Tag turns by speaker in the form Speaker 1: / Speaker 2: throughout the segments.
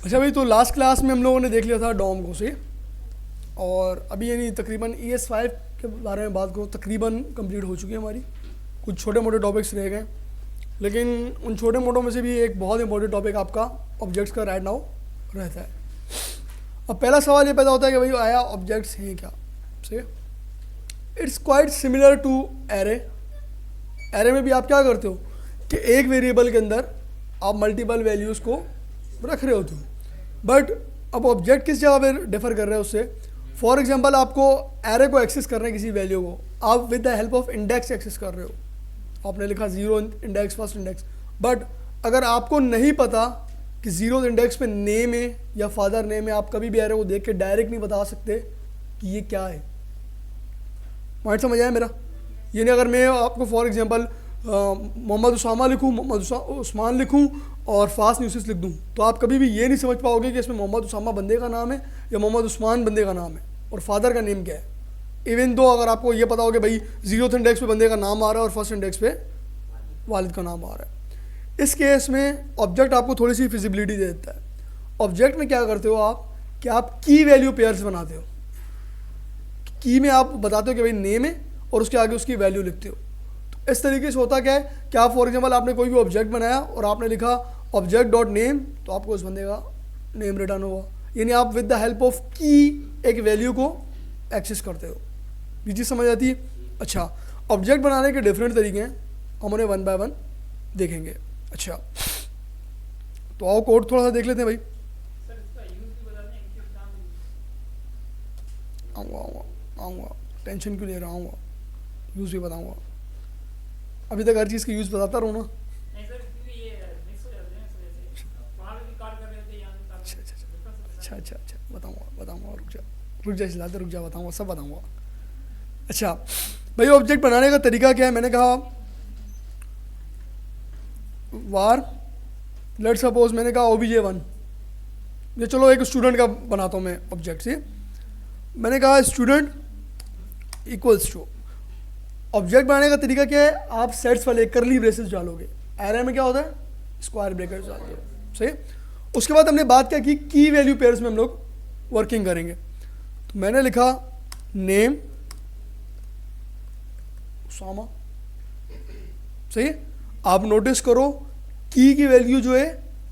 Speaker 1: अच्छा भाई, तो लास्ट क्लास में हम लोगों ने देख लिया था डॉम को से, और अभी यानी तकरीबन ES5 के बारे में बात करूँ, तकरीबन कंप्लीट हो चुकी है हमारी। कुछ छोटे मोटे टॉपिक्स रह गए, लेकिन उन छोटे मोटों में से भी एक बहुत इंपॉर्टेंट टॉपिक आपका ऑब्जेक्ट्स का राइट नाउ रहता है। अब पहला सवाल ये पैदा होता है कि भाई आया ऑब्जेक्ट्स हैं क्या से। It's quite similar to array. Array में भी आप क्या करते हो कि एक वेरिएबल के अंदर आप मल्टीपल वैल्यूज़ को रख रहे होते हो, बट अब ऑब्जेक्ट किस जगह पर डिफर कर रहे हैं उससे। फॉर एग्जांपल आपको एरे को एक्सेस करना है, किसी वैल्यू को आप with the help of index access कर रहे हो। आपने लिखा 0 इंडेक्स फर्स्ट इंडेक्स, बट अगर आपको नहीं पता कि 0 इंडेक्स पे नेम है या फादर नेम है, आप कभी भी एरे को देख के डायरेक्ट नहीं बता सकते कि ये क्या है। पॉइंट समझ आया मेरा? यानी अगर मैं आपको फॉर एग्जांपल मोहम्मद उसामा लिखूँ, मोहम्मद उस्मान लिखूँ और फास्ट न्यूज़ लिख दूँ, तो आप कभी भी ये नहीं समझ पाओगे कि इसमें मोहम्मद उसामा बंदे का नाम है या मोहम्मद उस्मान बंदे का नाम है और फादर का नेम क्या है। इवन दो अगर आपको ये पता हो कि भाई 0th इंडेक्स पे बंदे का नाम आ रहा है और फर्स्ट इंडेक्स पे वालिद का नाम आ रहा है। इस केस में ऑब्जेक्ट आपको थोड़ी सी फिजिबिलिटी दे देता है। ऑब्जेक्ट में क्या करते हो आप कि आप की वैल्यू पेयर्स बनाते हो। की में आप बताते हो कि भाई नेम है और उसके आगे उसकी वैल्यू लिखते हो। तो इस तरीके से होता क्या है कि आप फॉर एग्जांपल आपने कोई भी ऑब्जेक्ट बनाया और आपने लिखा ऑब्जेक्ट डॉट नेम, तो आपको उस बंदे का नेम रिटर्न होगा। यानी आप विद द हेल्प ऑफ की एक वैल्यू को एक्सेस करते हो। ये चीज़ समझ आती है? अच्छा, ऑब्जेक्ट बनाने के डिफरेंट तरीके हैं, हम उन्हें वन बाय वन देखेंगे। अच्छा, तो आओ कोड थोड़ा सा देख लेते हैं भाई। आऊँगा, टेंशन क्यों ले रहा हूँ, यूज़ भी बताऊँगा। अभी तक हर चीज़ का यूज़ बताता रहूँ ना। अच्छा, बताऊँगा, रुक जा चलाते, रुक जा, बताऊँगा, सब बताऊँगा। अच्छा भाई, ऑब्जेक्ट बनाने का तरीका क्या है। मैंने कहा वार, लेट सपोज मैंने कहा obj1, ये चलो एक स्टूडेंट का बनाता हूँ मैं ऑब्जेक्ट से। मैंने कहा स्टूडेंट इक्वल्स टू, ऑब्जेक्ट बनाने का तरीका क्या है, आप सेट्स वाले करली ब्रेसेस डालोगे। एरे में क्या होता है, स्क्वायर ब्रैकेट्स डालते हो, सही। उसके बाद हमने बात क्या की, की वैल्यू पेयर्स में हम लोग वर्किंग करेंगे। तो मैंने लिखा नेम उसामा, सही। आप नोटिस करो की वैल्यू जो है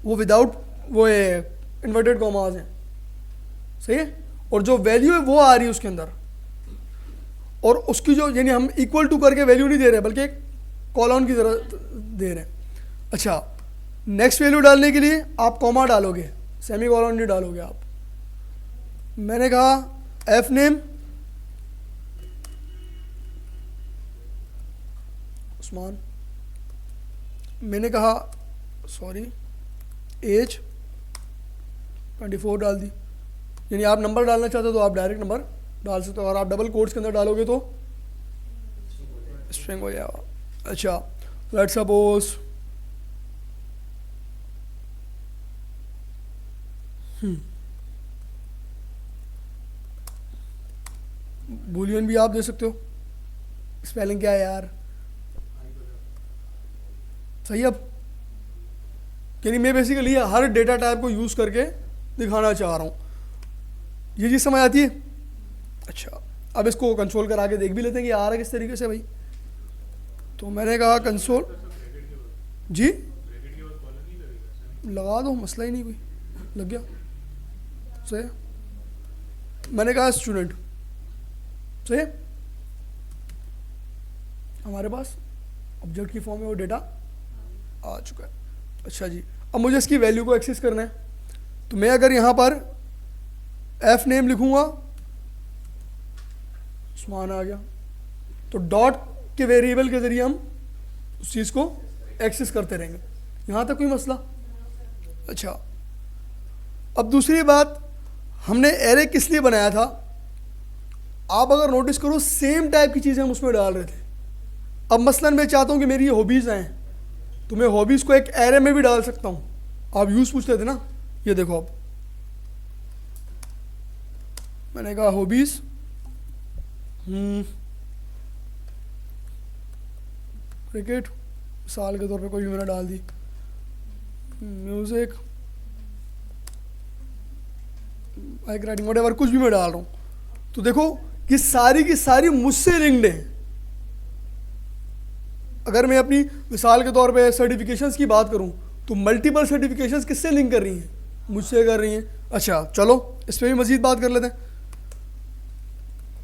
Speaker 1: वो विदाउट वो है इन्वर्टेड कॉमास है, सही है, और जो वैल्यू है वो आ रही है उसके अंदर, और उसकी जो यानी हम इक्वल टू करके वैल्यू नहीं दे रहे बल्कि एक कॉलन की तरह दे रहे हैं। अच्छा, नेक्स्ट वैल्यू डालने के लिए आप कॉमा डालोगे, सेमी कॉलन नहीं डालोगे आप। मैंने कहा एफ नेम उस्मान, मैंने कहा सॉरी एज 24 डाल दी। यानी आप नंबर डालना चाहते हो तो आप डायरेक्ट नंबर डाल सकते हो, और आप डबल कोट्स के अंदर डालोगे तो स्ट्रिंग हो जाएगा। अच्छा, लेट्स सपोज बूलियन भी आप दे सकते हो। स्पेलिंग क्या है यार, सही। अब यानी मैं बेसिकली हर डेटा टाइप को यूज़ करके दिखाना चाह रहा हूँ। ये चीज़ समझ आती है? अच्छा, अब इसको कंसोल करा के देख भी लेते हैं कि आ रहा है किस तरीके से भाई। तो मैंने कहा कंसोल जी लगा दो, मसला ही नहीं, कोई लग गया, सही। मैंने कहा स्टूडेंट, सही। हमारे पास ऑब्जेक्ट की फॉर्म में वो डेटा आ चुका है। अच्छा जी, अब मुझे इसकी वैल्यू को एक्सेस करना है। तो मैं अगर यहाँ पर एफ नेम लिखूँगा, उस्मान आ गया, तो डॉट के वेरिएबल के ज़रिए हम उस चीज़ को एक्सेस करते रहेंगे। यहाँ तक कोई मसला? अच्छा, अब दूसरी बात, हमने एरे किस लिए बनाया था। आप अगर नोटिस करो सेम टाइप की चीज़ें हम उसमें डाल रहे थे। अब मसलन मैं चाहता हूँ कि मेरी ये हॉबीज़ आएँ, तो मैं हॉबीज़ को एक एरे में भी डाल सकता हूँ। आप यूज़ पूछते थे ना, ये देखो अब मैंने कहा हॉबीज़ क्रिकेट मिसाल के तौर पे कोई भी मैंने डाल दी, music bike riding whatever कुछ भी मैं डाल रहा हूँ, तो देखो कि सारी की सारी मुझसे लिंक्ड है। अगर मैं अपनी मिसाल के तौर पे सर्टिफिकेशंस की बात करूँ तो मल्टीपल सर्टिफिकेशंस किससे लिंक कर रही हैं? मुझसे कर रही हैं। अच्छा चलो इस पर भी मज़ीद बात कर लेते हैं।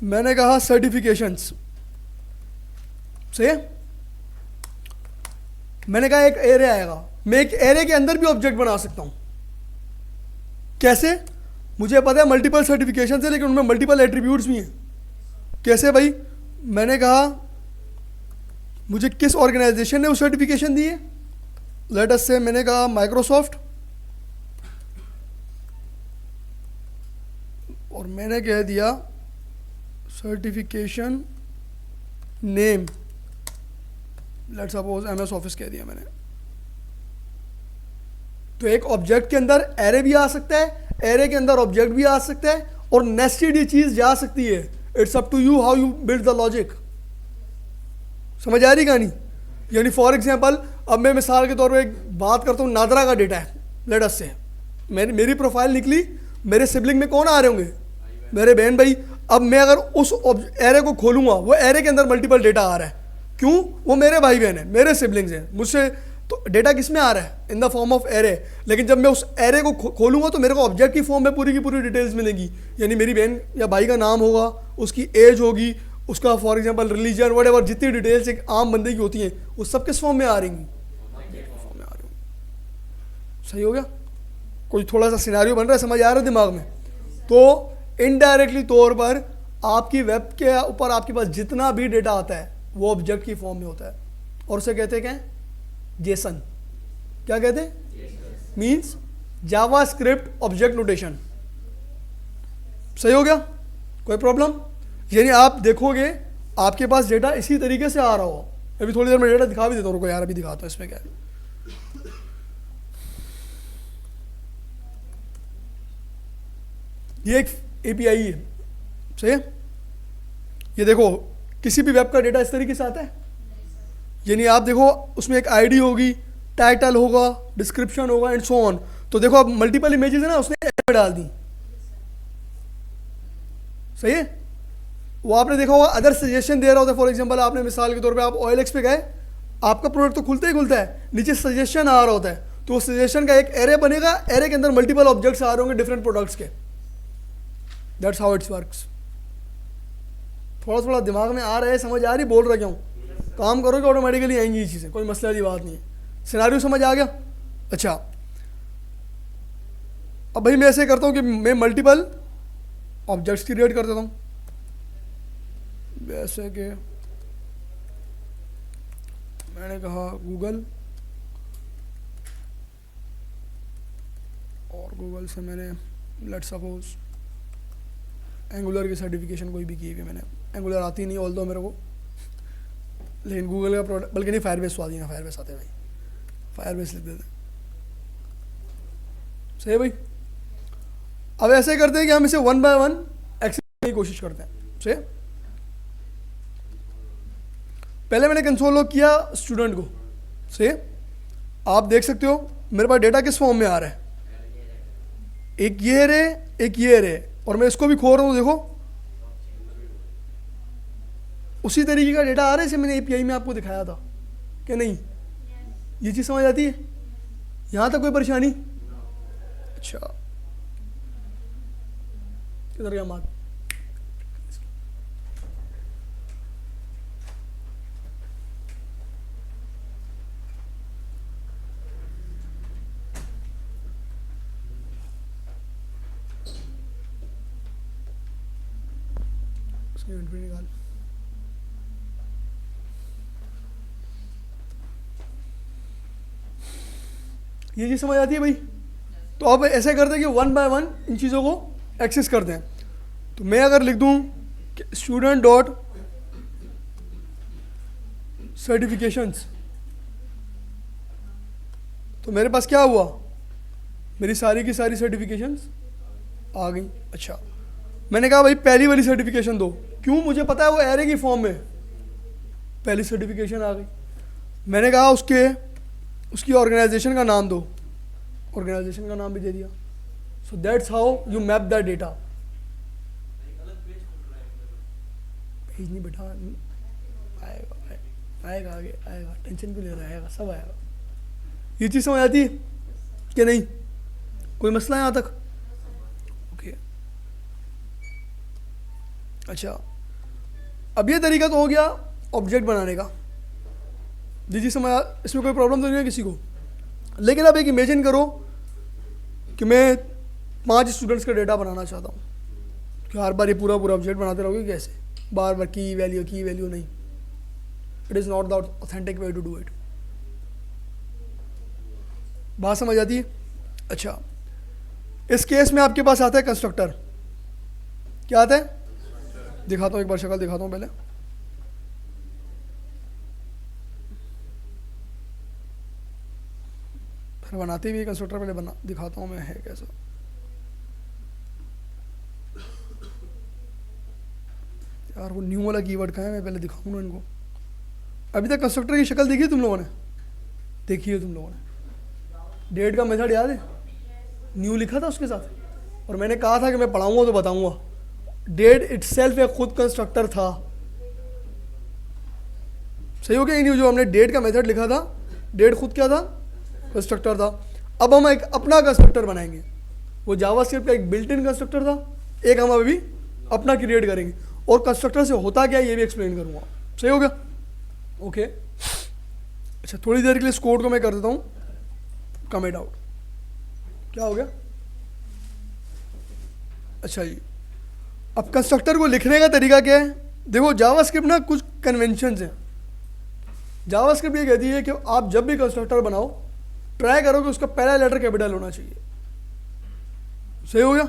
Speaker 1: मैंने कहा सर्टिफिकेशंस, सही है। मैंने कहा एक एरे आएगा, मैं एक एरे के अंदर भी ऑब्जेक्ट बना सकता हूँ। कैसे? मुझे पता है मल्टीपल सर्टिफिकेशन है लेकिन उनमें मल्टीपल एट्रीब्यूट्स भी हैं। कैसे भाई? मैंने कहा मुझे किस ऑर्गेनाइजेशन ने वो सर्टिफिकेशन दी है, लेट अस से मैंने कहा माइक्रोसॉफ्ट, और मैंने कह दिया certification name, let suppose MS office कह दिया मैंने। तो एक ऑब्जेक्ट के अंदर एरे भी आ सकता है, एरे के अंदर ऑब्जेक्ट भी आ सकता है, और नेस्टेड ये चीज जा सकती है। It's up to you how you build the logic. समझ आ रही कहानी? यानी फॉर एग्जांपल अब मैं मिसाल के तौर पे एक बात करता हूँ, नादरा का डेटा है, लेट अस से मेरी प्रोफाइल निकली, मेरे सिबलिंग में कौन आ रहे होंगे? मेरे बहन भाई। अब मैं अगर उस एरे को खोलूंगा, वो एरे के अंदर मल्टीपल डेटा आ रहा है, क्यों? वो मेरे भाई बहन है, मेरे सिबलिंग्स हैं, मुझसे तो डेटा किस में आ रहा है? In the form of array. लेकिन जब मैं उस एरे को खोलूंगा तो मेरे को ऑब्जेक्ट की फॉर्म में पूरी की पूरी डिटेल्स मिलेंगी। यानी मेरी बहन या भाई का नाम होगा, उसकी एज होगी, उसका for example religion what ever, जितनी डिटेल्स एक आम बंदे की होती हैं वो सब किस फॉर्म में आ रही फॉर्म में आ रही होंगी। सही हो गया? कोई थोड़ा सा सिनेरियो बन रहा है, समझ आ रहा है दिमाग में? तो इनडायरेक्टली तौर पर आपकी वेब के ऊपर आपके पास जितना भी डेटा आता है वो ऑब्जेक्ट की फॉर्म में होता है, और उसे कहते हैं क्या? जेसन। क्या कहते हैं? मीन्स जावा स्क्रिप्ट ऑब्जेक्ट नोटेशन। सही हो गया? कोई प्रॉब्लम? यानी आप देखोगे आपके पास डेटा इसी तरीके से आ रहा हो। अभी थोड़ी देर में डेटा दिखा भी देता हूँ, रुको यार अभी दिखाता हूँ इसमें क्या है। ये एक एपीआई है, सही है। ये देखो किसी भी वेब का डेटा इस तरीके से आता है। यानी आप देखो उसमें एक आईडी होगी, टाइटल होगा, डिस्क्रिप्शन होगा एंड सो ऑन। तो देखो अब मल्टीपल इमेजेस है ना, उसने एड डाल दी, सही है। वो आपने देखा होगा अदर सजेशन दे रहा होता है। फॉर एग्जांपल आपने मिसाल के तौर पे आप OLX पे गए, आपका प्रोडक्ट तो खुलता ही खुलता है, नीचे सजेशन आ रहा होता है, तो उस सजेशन का एक एरे बनेगा, एरे के अंदर मल्टीपल ऑब्जेक्ट्स आ रहे होंगे डिफरेंट प्रोडक्ट्स के। That's how it's works. थोड़ा थोड़ा दिमाग में आ रहा है, समझ आ रही, बोल रहा क्या हूँ? काम करोगे ऑटोमेटिकली आएंगी ये चीज़ें, कोई मसले वाली बात नहीं है। सिनेरियो समझ आ गया? अच्छा अब भाई मैं ऐसे करता हूँ कि मैं मल्टीपल ऑब्जेक्ट्स क्रिएट कर देता हूँ, जैसे कि मैंने कहा गूगल, और गूगल से मैंने लेट्स सपोज एंगुलर की सर्टिफिकेशन कोई भी की हुई, मैंने एंगुलर आती नहीं ऑल दो मेरे को, लेकिन गूगल का प्रोडक्ट, बल्कि नहीं फायरबेस तो आती है ना, फायरबेस आते हैं भाई, फायरबेस लिख देते हैं। सही है भाई? अब ऐसे करते हैं कि हम इसे वन बाय वन एक्सेस करने की कोशिश करते हैं। सही है? पहले मैंने कंसोल लॉग किया स्टूडेंट को, सही है। आप देख सकते हो मेरे पास डेटा किस फॉर्म में आ रहा है, एक ये रे, एक ये रे, और मैं इसको भी खोल रहा हूँ, देखो उसी तरीके का डेटा आ रहा है जैसे मैंने एपीआई में आपको दिखाया था, क्या नहीं? ये चीज़ समझ आती है? यहाँ तक कोई परेशानी? अच्छा किधर गया मात? उसकी इवेंट भी निकाल। ये चीज़ समझ आती है भाई? तो अब ऐसे करते हैं कि वन बाय वन इन चीज़ों को एक्सेस करते हैं। तो मैं अगर लिख दूं स्टूडेंट डॉट सर्टिफिकेशंस, तो मेरे पास क्या हुआ? मेरी सारी की सारी सर्टिफिकेशंस आ गई। अच्छा मैंने कहा भाई पहली वाली सर्टिफिकेशन दो, क्यों? मुझे पता है वो एरे की फॉर्म में, पहली सर्टिफिकेशन आ गई। मैंने कहा उसकी ऑर्गेनाइजेशन का नाम दो, ऑर्गेनाइजेशन का नाम भी दे दिया। So that's how you map the data. Page नहीं बैठा, आएगा आएगा आगे आएगा, टेंशन क्यों ले रहा है, आएगा सब आएगा. ये चीज़ समझ आती है कि नहीं? कोई मसला है यहाँ तक? ओके अच्छा, अब ये तरीका तो हो गया ऑब्जेक्ट बनाने का. जी समझ, इसमें कोई प्रॉब्लम तो नहीं है किसी को. लेकिन अब एक इमेजिन करो कि मैं 5 स्टूडेंट्स का डेटा बनाना चाहता हूँ, कि हर बार ये पूरा ऑब्जेक्ट बनाते रहोगे कैसे, बार बार की वैल्यू नहीं. It is not the authentic way to do it. बात समझ आती है? अच्छा, इस केस में आपके पास आता है कंस्ट्रक्टर. क्या आता है? दिखाता हूँ, एक बार शक्ल दिखाता हूँ पहले. फिर बनाते भी कंस्ट्रक्टर पहले बना दिखाता हूँ मैं है कैसा. यार वो न्यू वाला कीवर्ड कहाँ है, मैं पहले दिखाऊंगा इनको. अभी तक कंस्ट्रक्टर की शक्ल देखी है तुम लोगों ने? देखी है तुम लोगों ने? डेट का मेथड याद है? न्यू लिखा था उसके साथ, और मैंने कहा था कि मैं पढ़ाऊंगा तो बताऊंगा. डेट इटसेल्फ एक खुद कंस्ट्रक्टर था. सही हो गया? ये नहीं जो हमने डेट का मेथड लिखा था, डेट खुद क्या था? कंस्ट्रक्टर था. अब हम एक अपना कंस्ट्रक्टर बनाएंगे. वो जावास्क्रिप्ट का एक बिल्ट इन कंस्ट्रक्टर था, एक हम अभी अपना क्रिएट करेंगे, और कंस्ट्रक्टर से होता क्या ये भी एक्सप्लेन करूंगा. सही हो गया? ओके अच्छा, थोड़ी देर के लिए इस कोड को मैं कर देता हूँ कमेंट आउट. क्या हो गया? अच्छा जी, अब कंस्ट्रक्टर को लिखने का तरीका क्या है? देखो जावास्क्रिप्ट ना कुछ कन्वेंशंस हैं. जावास्क्रिप्ट ये कहती है कि आप जब भी कंस्ट्रक्टर बनाओ, ट्राई करो कि उसका पहला लेटर कैपिटल होना चाहिए. सही हो गया?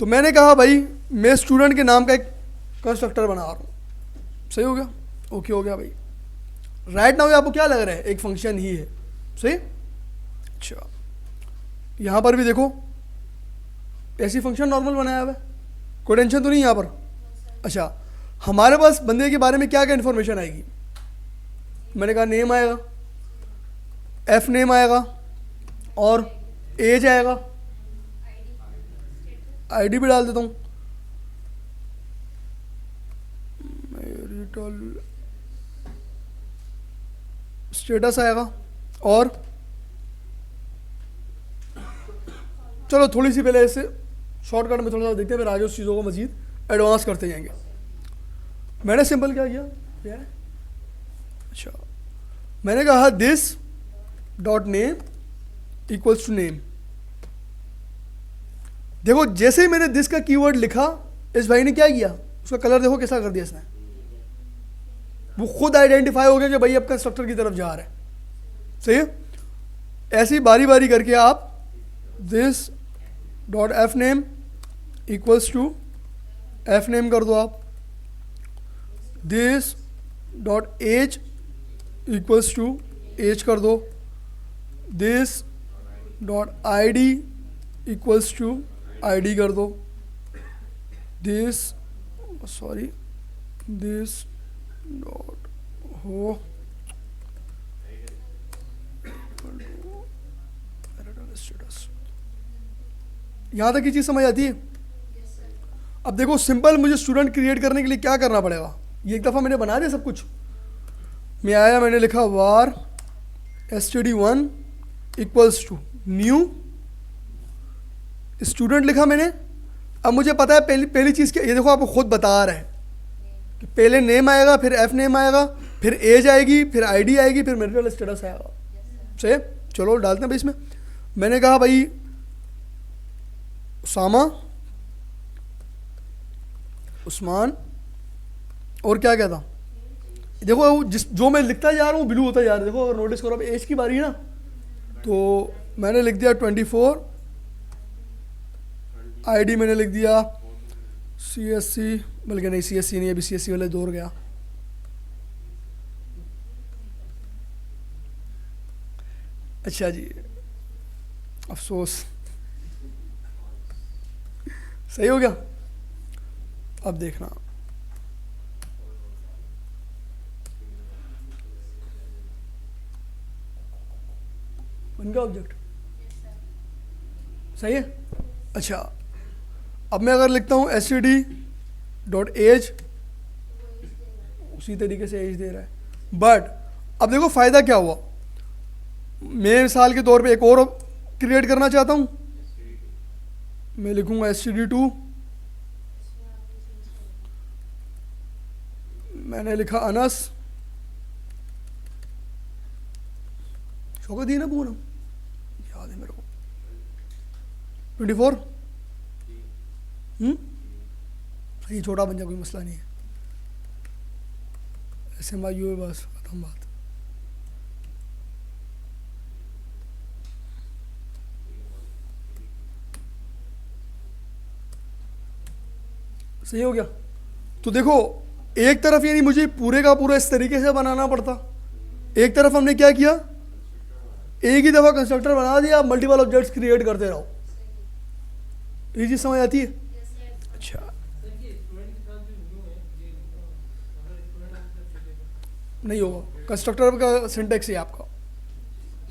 Speaker 1: तो मैंने कहा भाई मैं स्टूडेंट के नाम का एक कंस्ट्रक्टर बना रहा हूँ. सही हो गया? ओके हो गया भाई. राइट नाउ आपको क्या लग रहा है? एक फंक्शन ही है. सही. अच्छा, यहाँ पर भी देखो ऐसी फंक्शन नॉर्मल बनाया हुआ है, कोई टेंशन तो नहीं यहाँ पर. अच्छा, हमारे पास बंदे के बारे में क्या क्या इन्फॉर्मेशन आएगी? मैंने कहा नेम आएगा, एफ नेम आएगा, और एज आएगा. आईडी भी डाल देता हूँ, मैरिटल स्टेटस आएगा, और चलो थोड़ी सी पहले ऐसे शॉर्टकट में थोड़ा सा देखते हैं, फिर आगे उस चीज़ों को मजीद एडवांस करते जाएंगे. मैंने सिंपल क्या किया? अच्छा, मैंने कहा this dot name equals to name. देखो जैसे ही मैंने दिस का कीवर्ड लिखा, इस भाई ने क्या किया? उसका कलर देखो कैसा कर दिया इसने. वो खुद आइडेंटिफाई हो गया कि भाई अब कंस्ट्रक्टर की तरफ जा रहा है. सही है? ऐसी बारी बारी करके आप this dot F name equals to F name कर दो. आप this dot age equals to age कर दो. This dot I D equals to I D कर दो. दिस डॉट हो स्टेटस. यहाँ तक की चीज़ समझ आती है? अब देखो सिंपल, मुझे स्टूडेंट क्रिएट करने के लिए क्या करना पड़ेगा? ये एक दफ़ा मैंने बना दिया सब कुछ. मैं आया, मैंने लिखा var std1 equals to new student लिखा मैंने. अब मुझे पता है पहली चीज़ क्या, ये देखो आपको खुद बता रहा है कि पहले नेम आएगा, फिर एफ नेम आएगा, फिर एज आएगी, फिर आईडी आएगी, फिर मैरिटल स्टेटस आएगा. सही? चलो डालते हैं भाई इसमें. मैंने कहा भाई उसामा, उस्मान, और क्या क्या था? देखो जो मैं लिखता जा रहा हूँ ब्लू होता जा रहा है. देखो अगर नोटिस करो, अब एज की बारी है ना, तो मैंने लिख दिया 24. आईडी मैंने लिख दिया CSC, बल्कि नहीं CSC नहीं, अभी CSC वाले दौर गया. अच्छा जी, अफसोस. सही हो गया? अब देखना, बन गया ऑब्जेक्ट. सही है। अच्छा, अब मैं अगर लिखता हूँ std डॉट एज, उसी तरीके से एज दे रहा है। बट अब देखो फ़ायदा क्या हुआ, मैं मिसाल के तौर पे एक और क्रिएट करना चाहता हूँ, मैं लिखूँगा std2, मैंने लिखा अनस, शौकत दी ना पूरा याद है मेरे को, 24। सही, छोटा बन जाए कोई मसला नहीं है, ऐसे मायू है बस, खत्म बात। सही हो गया। तो देखो एक तरफ यानी मुझे पूरे का पूरा इस तरीके से बनाना पड़ता, एक तरफ हमने क्या किया, एक ही दफ़ा कंस्ट्रक्टर बना दिया, मल्टीपल ऑब्जेक्ट्स क्रिएट करते रहो। ये चीज़ समझ आती है? अच्छा, नहीं होगा, कंस्ट्रक्टर का सिंटेक्स है आपका।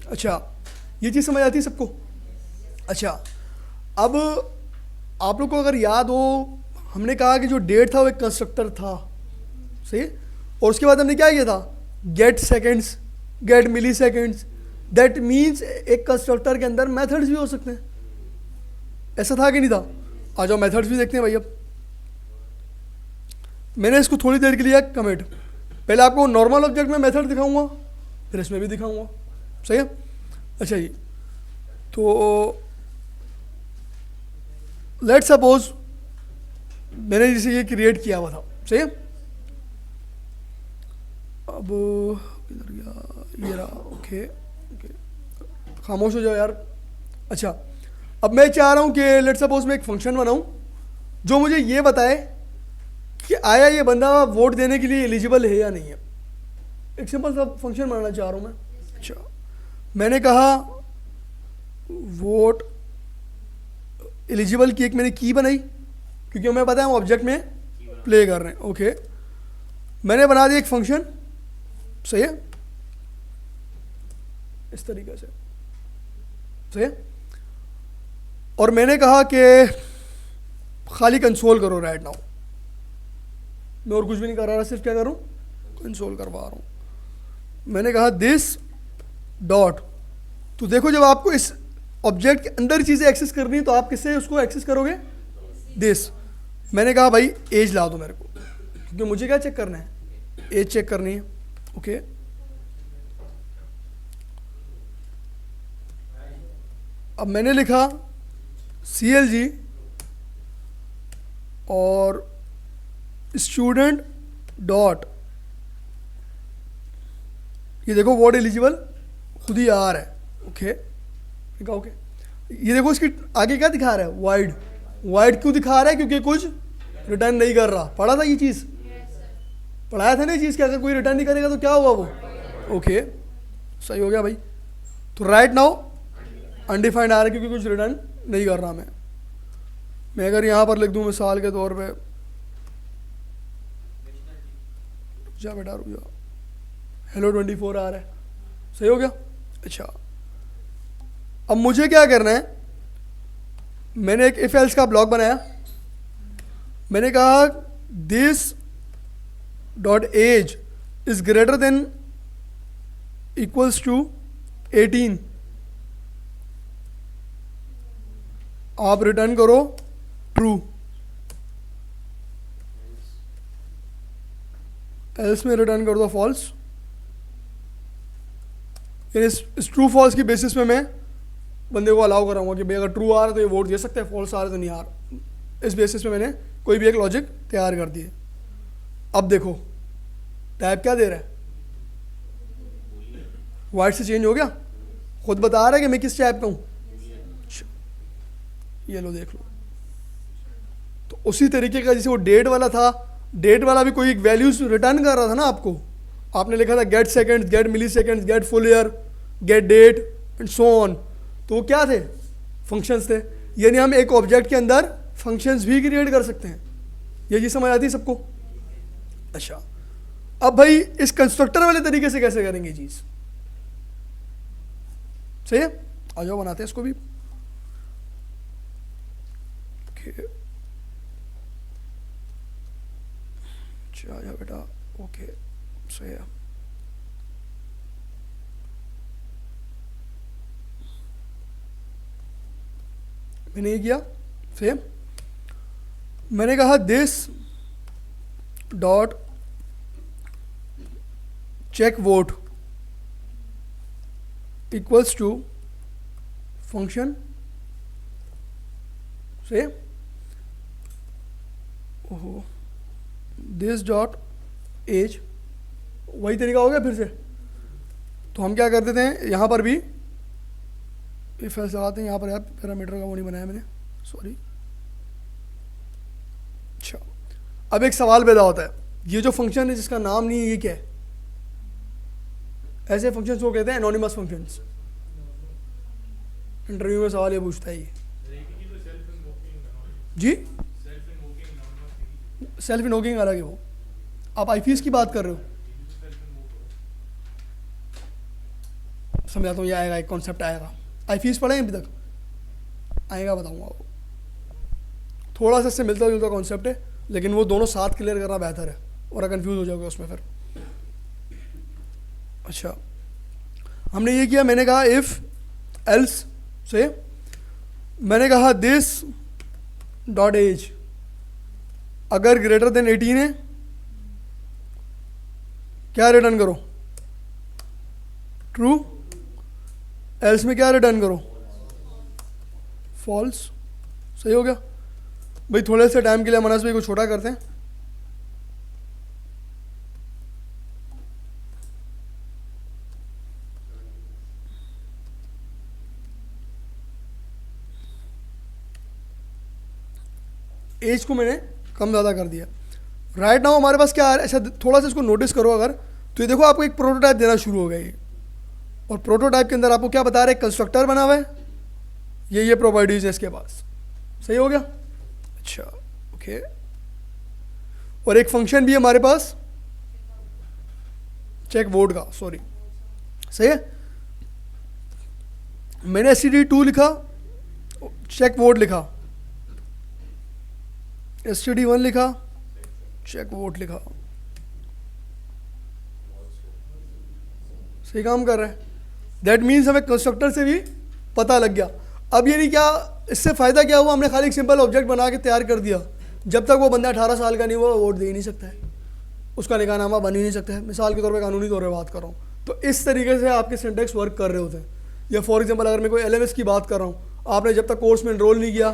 Speaker 1: अच्छा, ये चीज़ समझ आती है सबको? अच्छा, अब आप लोग को अगर याद हो, हमने कहा कि जो डेट था वो एक कंस्ट्रक्टर था, सही, और उसके बाद हमने क्या किया था, get seconds, get milli seconds. That means एक कंस्ट्रक्टर के अंदर मेथड्स भी हो सकते हैं, ऐसा था कि नहीं था? आ जाओ मेथड्स भी देखते हैं भाई। अब मैंने इसको थोड़ी देर के लिए कमिट, पहले आपको नॉर्मल ऑब्जेक्ट में मेथड दिखाऊंगा, फिर इसमें भी दिखाऊंगा, सही है। अच्छा जी, तो लेट सपोज मैंने जैसे ये क्रिएट किया हुआ था, सही है। अब किधर गया, ये रहा, ओके ओके, खामोश हो जाओ यार। अच्छा, अब मैं चाह रहा हूँ कि लेट सपोज मैं एक फंक्शन बनाऊँ जो मुझे ये बताए कि आया ये बंदा वोट देने के लिए एलिजिबल है या नहीं है। एक सिंपल सा फंक्शन बनाना चाह रहा हूँ मैं। अच्छा, मैंने कहा वोट एलिजिबल की एक मैंने की बनाई, क्योंकि हमें पता है हम ऑब्जेक्ट में प्ले कर रहे हैं। ओके, मैंने बना दिया एक फंक्शन, सही है, इस तरीके से, सही है। और मैंने कहा कि खाली कंसोल करो राइट नाउ, मैं और कुछ भी नहीं कर रहा, सिर्फ क्या करूँ, कंसोल करवा रहा हूँ। मैंने कहा दिस डॉट, तो देखो जब आपको इस ऑब्जेक्ट के अंदर चीज़ें एक्सेस करनी है तो आप किससे उसको एक्सेस करोगे, दिस। मैंने कहा भाई एज ला दो मेरे को, क्योंकि मुझे क्या चेक करना है, एज चेक करनी है। ओके, अब मैंने लिखा CLG और स्टूडेंट डॉट, ये देखो वोट एलिजिबल खुद ही आ रहा है। ओके, ठीक है, ओके, ये देखो इसके आगे क्या दिखा रहा है, वाइड। वाइड क्यों दिखा रहा है, क्योंकि कुछ रिटर्न नहीं कर रहा। पढ़ा था ये चीज़, पढ़ाया था ना ये चीज़ कि अगर कोई रिटर्न नहीं करेगा तो क्या होगा वो। ओके, सही हो गया भाई। तो राइट नाउ अनडिफाइंड आ रहा है क्योंकि कुछ रिटर्न नहीं कर रहा मैं अगर यहाँ पर लिख दूँ मिसाल के तौर पे, जा बेटा रुक जाओ, हेलो 24 आ रहा है, सही हो गया। अच्छा, अब मुझे क्या करना है, मैंने एक इफ एल्स का ब्लॉक बनाया, मैंने कहा this dot age is greater than equals to 18, आप रिटर्न करो ट्रू, एल्स में रिटर्न कर दो फॉल्स। इस ट्रू फॉल्स की बेसिस में मैं बंदे को अलाउ कराऊंगा कि भाई अगर ट्रू आ रहा है तो ये वोट दे सकते हैं, फॉल्स आ रहा है तो नहीं आ रहा। इस बेसिस पे मैंने कोई भी एक लॉजिक तैयार कर दिए। अब देखो टाइप क्या दे रहा है, वाइट से चेंज हो गया, खुद बता रहा है कि मैं किस टाइप का हूँ। ये लो देख लो, तो उसी तरीके का जैसे वो डेट वाला था, डेट वाला भी कोई एक वैल्यूज रिटर्न कर रहा था ना आपको। आपने लिखा था get seconds, get milli seconds, get full year, get date and so on, तो वो क्या थे, फंक्शंस थे। यानी हम एक ऑब्जेक्ट के अंदर फंक्शंस भी क्रिएट कर सकते हैं। ये चीज़ समझ आती है सबको? अच्छा, अब भाई इस कंस्ट्रक्टर वाले तरीके से कैसे करेंगे चीज़, सही है। आ जाओ बनाते हैं इसको भी। ओके, अच्छा बेटा, ओके सही है। मैंने ये किया, सेम मैंने कहा this dot check vote equals to function से ओहो दिस डॉट एज, वही तरीका हो गया फिर से। तो हम क्या कर देते हैं, यहाँ पर भी इफ एल्स लगाते हैं। यहाँ पर यार पैरामीटर का वो नहीं बनाया मैंने, सॉरी। अच्छा, अब एक सवाल पैदा होता है, ये जो फंक्शन है जिसका नाम नहीं है ये क्या है? ऐसे फंक्शंस को कहते हैं एनोनिमस फंक्शंस। इंटरव्यू में सवाल ये पूछता है ये जी, सेल्फ इनवोकिंग अलग है वो, आप आईफीस की बात कर रहे हो। समझाता हूँ, ये आएगा, एक कॉन्सेप्ट आएगा। आईफीस पढ़े अभी तक? आएगा, बताऊंगा वो। थोड़ा सा इससे मिलता जुलता कॉन्सेप्ट है, लेकिन वो दोनों साथ क्लियर करना बेहतर है, और कंफ्यूज हो जाओगे उसमें फिर। अच्छा, हमने ये किया, मैंने कहा इफ एल्स से, मैंने कहा दिस डॉट एज अगर ग्रेटर देन 18 है, क्या रिटर्न करो? ट्रू। एल्स में क्या रिटर्न करो? फॉल्स। सही हो गया भाई। थोड़े से टाइम के लिए मनस भाई को छोटा करते हैं। एज को मैंने कम ज़्यादा कर दिया। राइट नाउ हमारे पास क्या आ रहा है, अच्छा थोड़ा सा इसको नोटिस करो अगर, तो ये देखो आपको एक प्रोटोटाइप देना शुरू हो गया ये, और प्रोटोटाइप के अंदर आपको क्या बता रहे हैं, कंस्ट्रक्टर बना हुआ है, ये प्रॉपर्टीज है इसके पास। सही हो गया। अच्छा ओके, और एक फंक्शन भी है हमारे पास चेक वोट का, सॉरी सही है। मैंने std2 लिखा, चेक वोट लिखा, std1 लिखा, चेक वोट लिखा। सही काम कर रहा है। दैट मीन्स हमें कंस्ट्रक्टर से भी पता लग गया। अब ये नहीं, क्या इससे फ़ायदा क्या हुआ, हमने खाली एक सिंपल ऑब्जेक्ट बना के तैयार कर दिया। जब तक वो बंदा 18 साल का नहीं हुआ वोट दे ही नहीं सकता है, उसका निकाहनामा बन ही नहीं सकता है। मिसाल के तौर पे कानूनी तौर पे बात कर रहा हूँ, तो इस तरीके से आपके सिंटेक्स वर्क कर रहे होते हैं। या फॉर एग्जांपल अगर मैं कोई LMS की बात कर रहा हूँ, आपने जब तक कोर्स में इनरोल नहीं किया,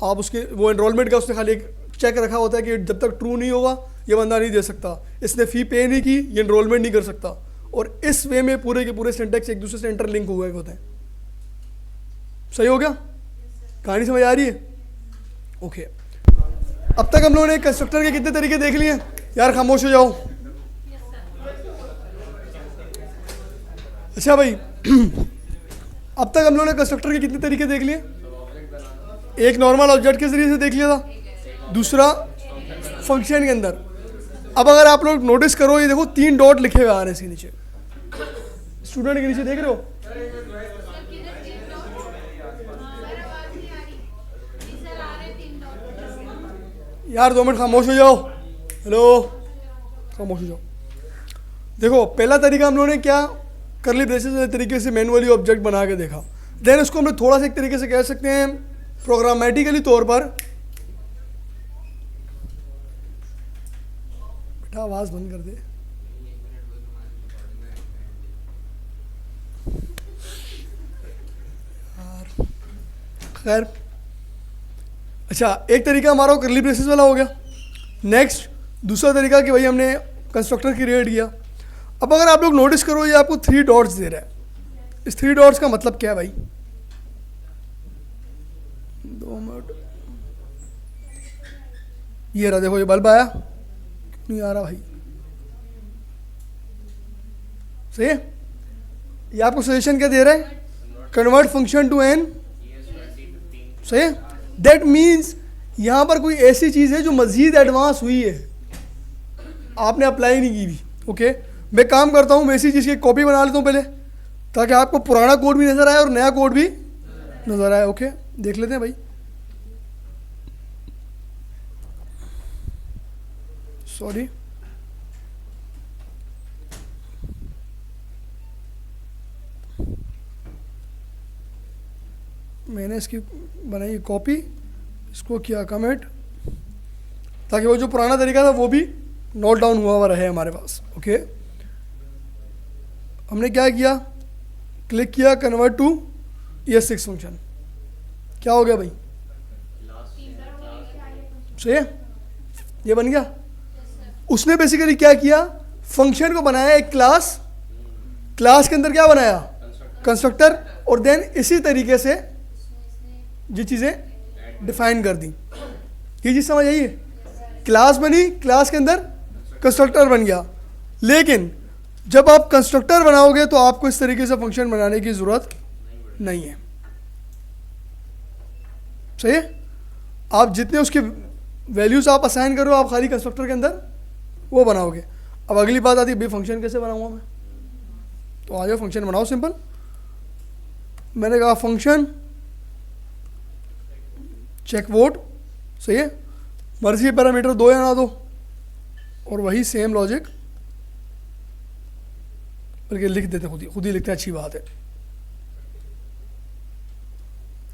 Speaker 1: आप उसके वो एनरोलमेंट का उसने खाली एक चेक रखा होता है कि जब तक ट्रू नहीं होगा ये बंदा नहीं दे सकता, इसने फ़ी पे नहीं की ये एनरोलमेंट नहीं कर सकता। और इस वे में पूरे के पूरे सिंटेक्स एक दूसरे से इंटरलिंक हुए होते हैं। सही हो गया, कहानी समझ आ रही है? ओके, अब तक हम लोगों ने कंस्ट्रक्टर के कितने तरीके देख लिए यार, खामोश हो जाओ। अच्छा भाई अब तक हम लोगों ने कंस्ट्रक्टर के कितने तरीके देख लिए? एक नॉर्मल ऑब्जेक्ट के जरिए से देख लिया था, दूसरा फंक्शन के अंदर। अब अगर आप लोग नोटिस करो, ये देखो 3 डॉट लिखे हुए आ रहे हैं इसके नीचे, स्टूडेंट के नीचे देख रहे हो? यार 2 मिनट खामोश हो जाओ। हेलो, खामोश हो जाओ। देखो पहला तरीका हम लोगों ने क्या, करली ब्रेसेस वाले तरीके से मैनुअली ऑब्जेक्ट बना के देखा। देन उसको हमने थोड़ा सा एक तरीके से कह सकते हैं प्रोग्रामेटिकली तौर पर, बेटा आवाज बंद कर दे यार। खैर, अच्छा एक तरीका हमारा करली ब्रेसेस वाला हो गया। नेक्स्ट दूसरा तरीका कि भाई हमने कंस्ट्रक्टर क्रिएट किया। अब अगर आप लोग नोटिस करो, ये आपको 3 डॉट्स दे रहा है। इस 3 डॉट्स का मतलब क्या है भाई? 2 मिनट, ये रहा देखो, ये बल्ब आया, नहीं आ रहा भाई? सही है। ये आपको सजेशन क्या दे रहा है? Convert function to N. सही है। दैट मीन्स यहाँ पर कोई ऐसी चीज़ है जो मज़ीद एडवांस हुई है, आपने अप्लाई नहीं की भी। ओके, मैं काम करता हूँ, मैं इसी चीज़ की कॉपी बना लेता हूँ पहले, ताकि आपको पुराना कोड भी नज़र आए और नया कोड भी नज़र आए। ओके, देख लेते हैं भाई। सॉरी, मैंने इसकी बनाई कॉपी, इसको किया कमेंट, ताकि वो जो पुराना तरीका था वो भी नोट डाउन हुआ रहे हमारे पास। ओके, हमने क्या किया, क्लिक किया कन्वर्ट टू ES6 फंक्शन, क्या हो गया भाई, सही है, ये बन गया। उसने बेसिकली क्या किया, फंक्शन को बनाया एक क्लास, क्लास के अंदर क्या बनाया, कंस्ट्रक्टर, और देन इसी तरीके से ये चीज़ें डिफाइन कर दी। ये चीज़ समझ आई है, क्लास बनी, क्लास के अंदर कंस्ट्रक्टर बन गया। लेकिन जब आप कंस्ट्रक्टर बनाओगे तो आपको इस तरीके से फंक्शन बनाने की ज़रूरत नहीं है, सही है। आप जितने उसके वैल्यूज आप असाइन करो, आप खाली कंस्ट्रक्टर के अंदर वो बनाओगे। अब अगली बात आती है भाई फंक्शन कैसे बनाऊंगा मैं, तो आ जाओ फंक्शन बनाओ सिंपल। मैंने कहा फंक्शन चेक वोट, सही है, मर्जी पैरामीटर दो या ना दो, और वही सेम लॉजिक, बल्कि लिख देते खुद ही लिखते हैं, अच्छी बात है।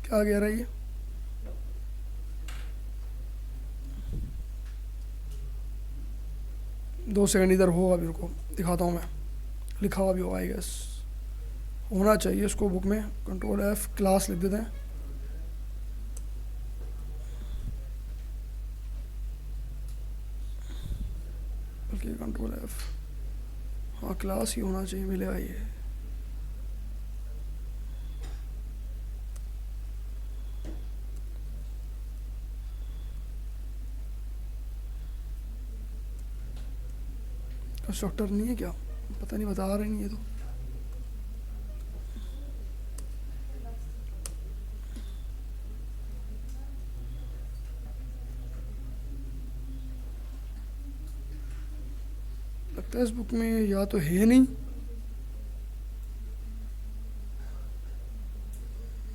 Speaker 1: क्या कह रहा है ये, दो सेकंड इधर होगा, मेरे को दिखाता हूँ मैं, लिखा हुआ भी होगा आई गेस, होना चाहिए इसको बुक में। कंट्रोल F क्लास लिख देते हैं, बल्कि कंट्रोल F, हाँ क्लास ही होना चाहिए, मिलेगा ये। कंस्ट्रक्टर नहीं है क्या, पता नहीं, बता रहे नहीं है तो। लगता है इस बुक में या तो है नहीं,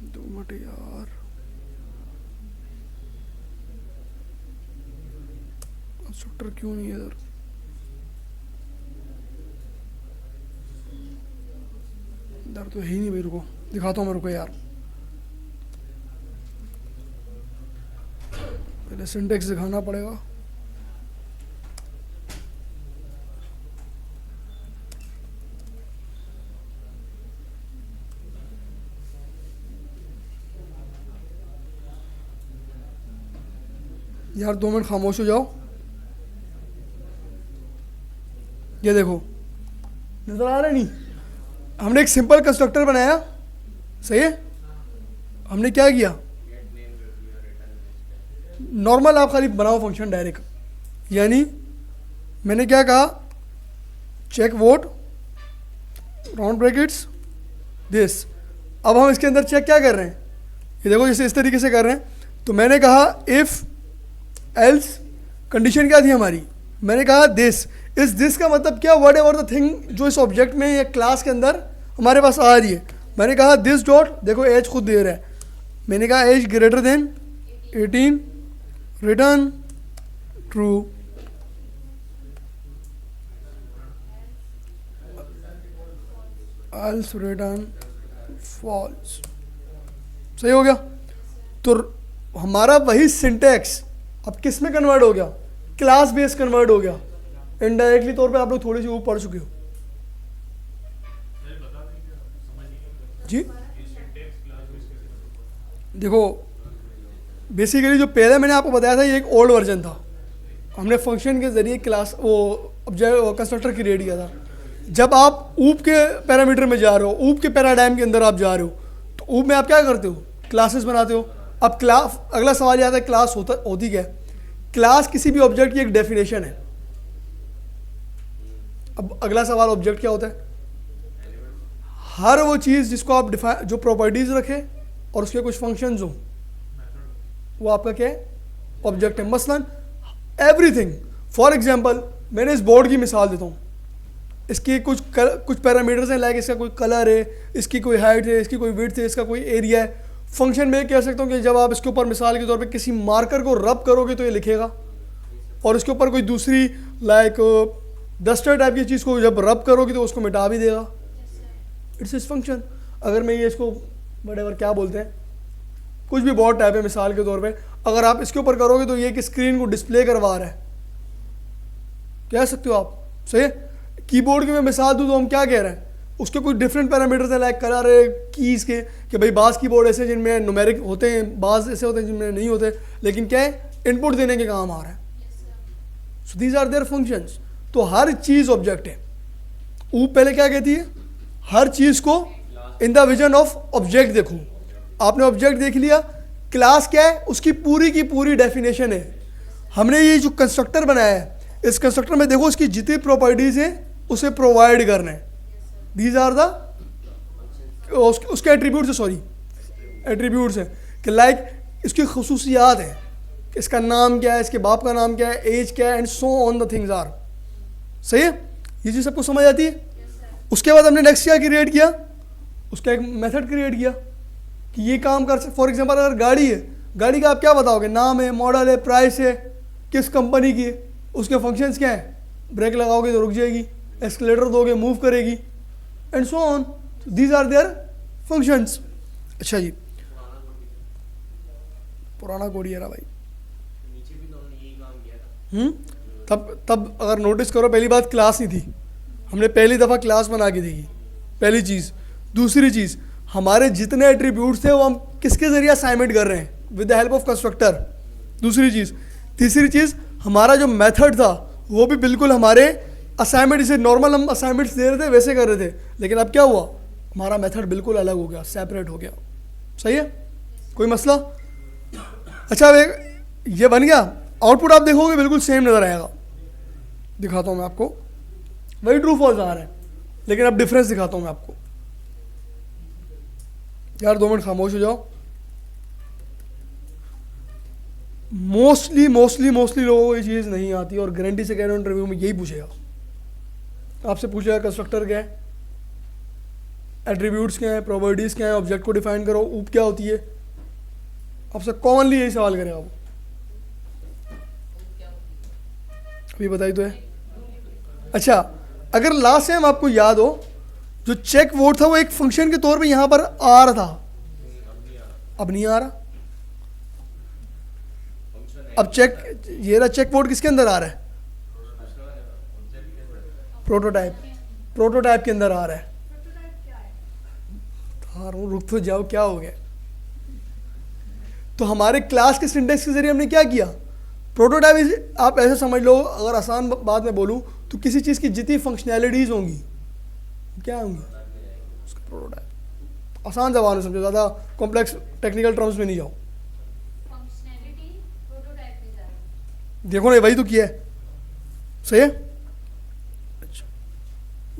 Speaker 1: दो मिनट यार, कंस्ट्रक्टर क्यों नहीं है इधर, इधर तो है ही नहीं मेरे को, दिखाता हूँ मेरे को यार, पहले सिंटेक्स दिखाना पड़ेगा। यार 2 मिनट खामोश हो जाओ, ये देखो नजर आ रहा है नहीं, हमने एक सिंपल कंस्ट्रक्टर बनाया, सही है। हमने क्या किया, नॉर्मल आप खाली बनाओ फंक्शन डायरेक्ट, यानी मैंने क्या कहा, check vote round brackets this. अब हम इसके अंदर चेक क्या कर रहे हैं, ये देखो जैसे इस तरीके से कर रहे हैं, तो मैंने कहा इफ़ एल्स, कंडीशन क्या थी हमारी, मैंने कहा दिस, इस दिस का मतलब क्या, वट एवर द थिंग जो इस ऑब्जेक्ट में या क्लास के अंदर हमारे पास आ रही है। मैंने कहा दिस डॉट, देखो एज खुद दे रहा है, मैंने कहा age greater than 18, return true, else return false, सही हो गया। तो हमारा वही सिंटेक्स अब किस में कन्वर्ट हो गया, क्लास बेस कन्वर्ट हो गया। इनडायरेक्टली तौर पे आप लोग थोड़ी सी वो पढ़ चुके हो जी। देखो बेसिकली जो पहले मैंने आपको बताया था ये एक ओल्ड वर्जन था, हमने फंक्शन के जरिए क्लास वो ऑब्जेक्ट कंस्ट्रक्टर क्रिएट किया था। जब आप ऊप के पैरामीटर में जा रहे हो, ऊप के पैराडाइम के अंदर आप जा रहे हो, तो ऊप में आप क्या करते हो, क्लासेस बनाते हो। अब क्लास, अगला सवाल ये आता है क्लास होती क्या है। क्लास किसी भी ऑब्जेक्ट की एक डेफिनेशन है। अब अगला सवाल ऑब्जेक्ट क्या होता है, हर वो चीज़ जिसको आप डिफाइन, जो प्रॉपर्टीज रखे और उसके कुछ फंक्शंस हो, वो आपका क्या है, ऑब्जेक्ट है। मसलन एवरीथिंग, फॉर एग्जांपल मैंने इस बोर्ड की मिसाल देता हूँ, इसकी कुछ पैरामीटर्स हैं, लाइक इसका कोई कलर है, इसकी कोई हाइट है, इसकी कोई विड्थ है, इसका कोई एरिया है। फंक्शन में कह सकता हूँ कि जब आप इसके ऊपर मिसाल के तौर पे किसी मार्कर को रब करोगे तो ये लिखेगा, और इसके ऊपर कोई दूसरी लाइक डस्टर टाइप की चीज़ को जब रब करोगे तो उसको मिटा भी देगा। It's is function. अगर मैं ये इसको वटेवर क्या बोलते हैं, कुछ भी बॉट टाइप है मिसाल के तौर पे, अगर आप इसके ऊपर करोगे तो ये कि स्क्रीन को डिस्प्ले करवा रहा है, कह सकते हो आप, सही है। कीबोर्ड की मैं मिसाल दूँ तो हम क्या कह रहे हैं, उसके कुछ डिफरेंट पैरामीटर्स हैं लाइक कलर है कीज़ के, कि भाई बाज़ कीबोर्ड ऐसे जिनमें न्यूमेरिक होते हैं, बाज़ ऐसे होते हैं जिनमें नहीं होते, लेकिन क्या है इनपुट देने के काम आ रहा है। So these are their functions. तो हर चीज़ ऑब्जेक्ट है। वो पहले क्या कहती है, हर चीज़ को in the vision of object देखो। आपने ऑब्जेक्ट देख लिया, क्लास क्या है उसकी पूरी की पूरी डेफिनेशन है। हमने ये जो कंस्ट्रक्टर बनाया है, इस कंस्ट्रक्टर में देखो उसकी जितनी प्रॉपर्टीज़ हैं उसे प्रोवाइड करना है। दीज आर द उसके एट्रीब्यूट्स है, सॉरी एट्रीब्यूट्स हैं कि लाइक इसकी खसूसियात हैं, इसका नाम क्या है, इसके बाप का नाम क्या है, एज क्या है, and so on the things are. सही है, ये चीज़ सबको समझ आती है। उसके बाद हमने नेक्स्ट क्या क्रिएट किया, उसका एक मेथड क्रिएट किया कि ये काम कर सकते। फॉर एग्जांपल अगर गाड़ी है, गाड़ी का आप क्या बताओगे, नाम है, मॉडल है, प्राइस है, किस कंपनी की है, उसके फंक्शंस क्या है, ब्रेक लगाओगे तो रुक जाएगी, एस्केलेटर दोगे मूव करेगी, and so on. These are their functions. अच्छा जी, पुराना कोड ये रहा भाई।
Speaker 2: नीचे भी तो हमने यही काम किया था।
Speaker 1: तब अगर नोटिस करो, पहली बात क्लास नहीं थी, हमने पहली दफ़ा क्लास बना के देखी, पहली चीज़। दूसरी चीज़, हमारे जितने एट्रीब्यूट्स थे वो हम किसके ज़रिए असाइनमेंट कर रहे हैं, with the help of constructor. दूसरी चीज़। तीसरी चीज़, हमारा जो मेथड था वो भी बिल्कुल हमारे असाइनमेंट, जैसे नॉर्मल हम असाइनमेंट्स दे रहे थे वैसे कर रहे थे, लेकिन अब क्या हुआ, हमारा मेथड बिल्कुल अलग हो गया, सेपरेट हो गया। सही है, कोई मसला? अच्छा, अब एक ये बन गया, आउटपुट आप देखोगे बिल्कुल सेम नज़र आएगा। दिखाता हूँ मैं आपको, वही ट्रू फॉल्स आ रहा है, लेकिन अब डिफरेंस दिखाता हूँ मैं आपको। यार 2 मिनट खामोश हो जाओ। मोस्टली लोगों को ये चीज़ नहीं आती, और गारंटी से कह रहा हूँ इंटरव्यू में यही पूछेगा, आपसे पूछेगा कंस्ट्रक्टर क्या है, एट्रीब्यूट्स क्या है, प्रॉपर्टीज़ क्या है, ऑब्जेक्ट को डिफाइन करो, ऊप क्या होती है, आपसे कॉमनली यही सवाल करेगा वो। अभी बताइए तो है। अच्छा, अगर लास्ट टाइम आपको याद हो, जो चेक वोट था वो एक फंक्शन के तौर पे यहाँ पर आ रहा था, अब नहीं आ रहा। अब चेक, ये रहा चेक वोट किसके अंदर आ रहा है, प्रोटोटाइप के अंदर आ रहा है। रुक तो जाओ, क्या हो गया। तो हमारे क्लास के सिंटेक्स के जरिए हमने क्या किया, प्रोटोटाइप। आप ऐसे समझ लो, अगर आसान बात में बोलूँ तो किसी चीज़ की जितनी फंक्शनैलिटीज़ होंगी क्या होंगी, उसका प्रोटोटाइप। आसान जबान में समझो, ज़्यादा कॉम्प्लेक्स टेक्निकल टर्म्स में नहीं जाओ। देखो ना, वही तो किया है, सही है। अच्छा,